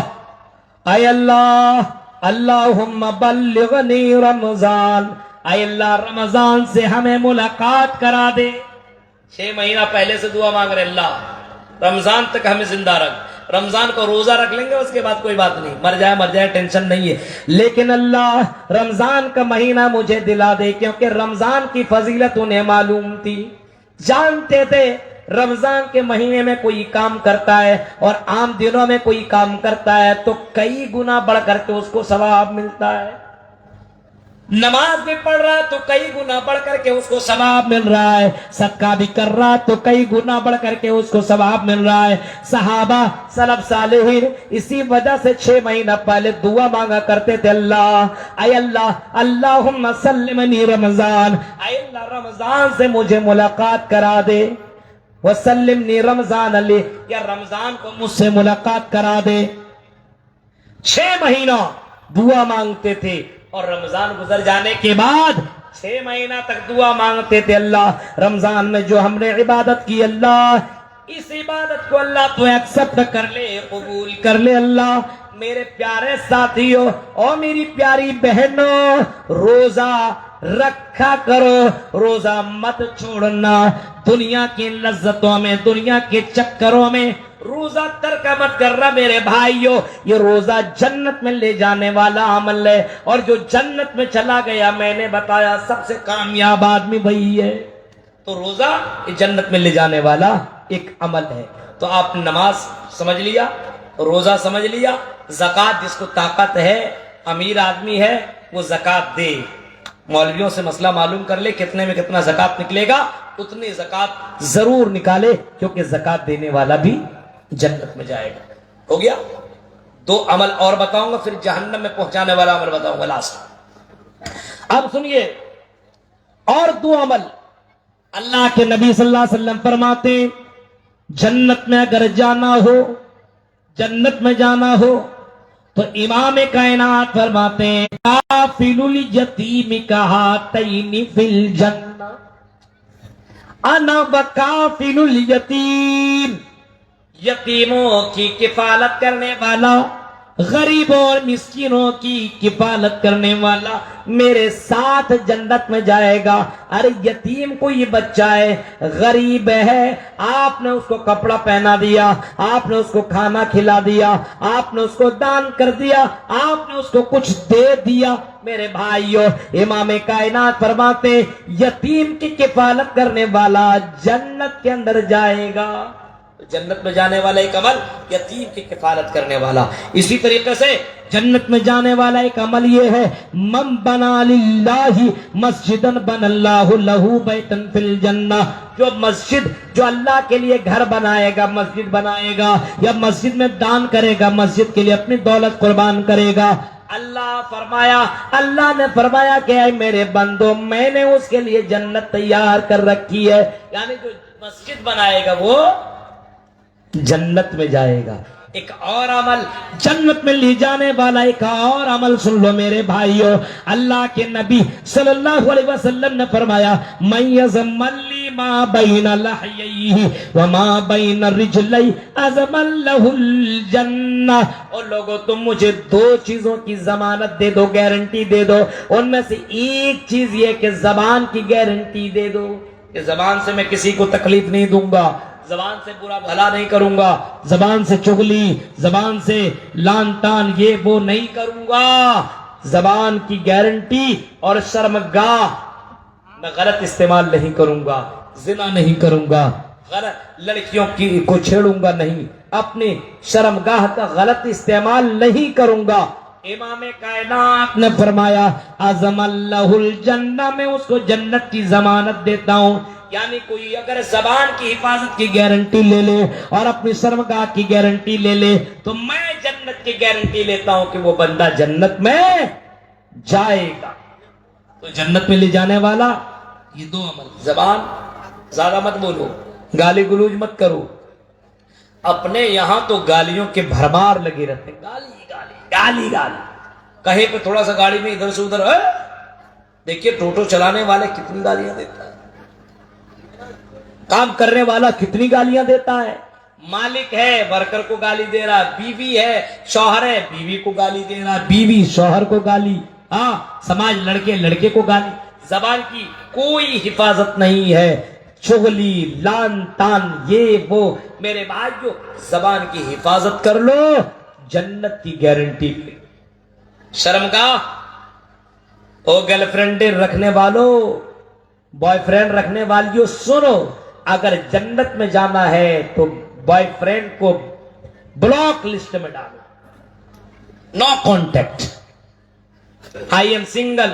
اے اللہ اللہم بلغنی رمضان، اے اللہ رمضان سے ہمیں ملاقات کرا دے۔ 6 مہینہ پہلے سے دعا مانگ رہے، اللہ رمضان تک ہمیں زندہ رکھ۔ رمضان کو روزہ رکھ لیں گے، اس کے بعد کوئی بات نہیں، مر جائے ٹینشن نہیں ہے، لیکن اللہ رمضان کا مہینہ مجھے دلا دے، کیونکہ رمضان کی فضیلت انہیں معلوم تھی، جانتے تھے رمضان کے مہینے میں کوئی کام کرتا ہے اور عام دنوں میں کوئی کام کرتا ہے تو کئی گنا بڑھ کر کے اس کو ثواب ملتا ہے۔ نماز بھی پڑھ رہا ہے تو کئی گنا بڑھ کر کے اس کو ثواب مل رہا ہے، صدقہ بھی کر رہا ہے تو کئی گنا بڑھ کر کے اس کو ثواب مل رہا ہے۔ صحابہ سلف صالحین اسی وجہ سے 6 مہینہ پہلے دعا مانگا کرتے تھے، اے اللہ اللہم سلمنی رمضان، اے اللہ رمضان سے مجھے ملاقات کرا دے، وسلمنی رمضان علی، یا رمضان کو مجھ سے ملاقات کرا دے۔ 6 مہینہ دعا مانگتے تھے، اور رمضان گزر جانے کے بعد 6 مہینہ تک دعا مانگتے تھے، اللہ رمضان میں جو ہم نے عبادت کی، اللہ اس عبادت کو اللہ تو ایکسپٹ کر لے، قبول کر لے۔ اللہ میرے پیارے ساتھیوں اور میری پیاری بہنوں، روزہ رکھا کرو، روزہ مت چھوڑنا، دنیا کی لذتوں میں، دنیا کے چکروں میں روزہ ترک مت کر رہا میرے بھائیوں۔ یہ روزہ جنت میں لے جانے والا عمل ہے، اور جو جنت میں چلا گیا، میں نے بتایا سب سے کامیاب آدمی وہی ہے۔ تو روزہ یہ جنت میں لے جانے والا ایک عمل ہے۔ تو آپ نے نماز سمجھ لیا، روزہ سمجھ لیا، زکوٰۃ جس کو طاقت ہے، امیر آدمی ہے، وہ زکوٰۃ دے۔ مولویوں سے مسئلہ معلوم کر لے کتنے میں کتنا زکوٰۃ نکلے گا، اتنی زکوٰۃ ضرور نکالے، کیونکہ زکوٰۃ دینے والا بھی جنت میں جائے گا۔ ہو گیا؟ 2 عمل اور بتاؤں گا، پھر جہنم میں پہنچانے والا عمل بتاؤں گا لاسٹ۔ اب سنیے، اور 2 عمل اللہ کے نبی صلی اللہ علیہ وسلم فرماتے، جنت میں اگر جانا ہو، جنت میں جانا ہو تو امام کائنات فرماتے ہیں، کافل الیتیم کہاتین فی الجنہ، انا وکافل الیتیم، یتیموں کی کفالت کرنے والا، غریبوں اور مسکینوں کی کفالت کرنے والا میرے ساتھ جنت میں جائے گا۔ ارے یتیم کو یہ بچہ ہے، غریب ہے، آپ نے اس کو کپڑا پہنا دیا، آپ نے اس کو کھانا کھلا دیا، آپ نے اس کو دان کر دیا، آپ نے اس کو کچھ دے دیا، میرے بھائیوں امام کائنات فرماتے یتیم کی کفالت کرنے والا جنت کے اندر جائے گا۔ جنت میں جانے والا ایک عمل یتیم کی کفالت کرنے والا۔ اسی طریقے سے جنت میں جانے والا ایک عمل یہ ہے، من بنا للہ مسجدا بن اللہ لہ بیتا فی الجنہ، جو اللہ کے لیے گھر بنائے گا، مسجد بنائے گا، یا مسجد میں دان کرے گا، مسجد کے لیے اپنی دولت قربان کرے گا، اللہ نے فرمایا کہ اے میرے بندو، میں نے اس کے لیے جنت تیار کر رکھی ہے۔ یعنی جو مسجد بنائے گا وہ جنت میں جائے گا۔ ایک اور عمل جنت میں لے جانے والا، ایک اور عمل سن لو میرے بھائیوں، اللہ کے نبی صلی اللہ علیہ وسلم نے فرمایا، من یضمن لی ما بین لحییہ وما بین رجلی اضمن لہ الجنہ۔ اور لوگوں تم مجھے 2 چیزوں کی ضمانت دے دو، گارنٹی دے دو، ان میں سے ایک چیز یہ کہ زبان کی گارنٹی دے دو کہ زبان سے میں کسی کو تکلیف نہیں دوں گا، زبان سے برا بھلا نہیں کروں گا، زبان سے چغلی، زبان سے لان تان یہ وہ نہیں کروں گا، زبان کی گارنٹی۔ اور شرمگاہ میں غلط استعمال نہیں کروں گا، زنا نہیں کروں گا، غلط لڑکیوں کو چھیڑوں گا نہیں، اپنی شرمگاہ کا غلط استعمال نہیں کروں گا۔ امام کائنات نے فرمایا اعظم اللہ الجنہ، میں اس کو جنت کی ضمانت دیتا ہوں۔ یعنی کوئی اگر زبان کی حفاظت کی گارنٹی لے لے اور اپنی شرمگاہ کی گارنٹی لے لے، تو میں جنت کی گارنٹی لیتا ہوں کہ وہ بندہ جنت میں جائے گا۔ تو جنت میں لے جانے والا یہ 2 عمل۔ زبان زیادہ مت بولو، گالی گلوج مت کرو۔ اپنے یہاں تو گالیوں کے بھرمار لگے رہتے، گالی گالی گالی گالی، کہیں پہ تھوڑا سا گاڑی میں ادھر سے ادھر ہے۔ دیکھیے ٹوٹو چلانے والے کتنی گالیاں دیتا ہے، کام کرنے والا کتنی گالیاں دیتا ہے، مالک ہے ورکر کو گالی دے رہا، بیوی ہے شوہر ہے بیوی کو گالی دے رہا، بیوی شوہر کو گالی، سماج لڑکے لڑکے کو گالی۔ زبان کی کوئی حفاظت نہیں ہے، چغلی لان تان یہ وہ، میرے بھائیو زبان کی حفاظت کر لو، جنت کی گارنٹی۔ شرمگاہ، او گرل فرینڈ رکھنے والوں، بوائے فرینڈ رکھنے والیوں سنو، اگر جنت میں جانا ہے تو بوائے فرینڈ کو بلاک لسٹ میں ڈالو، نو کانٹیکٹ، آئی ایم سنگل،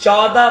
14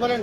বলেন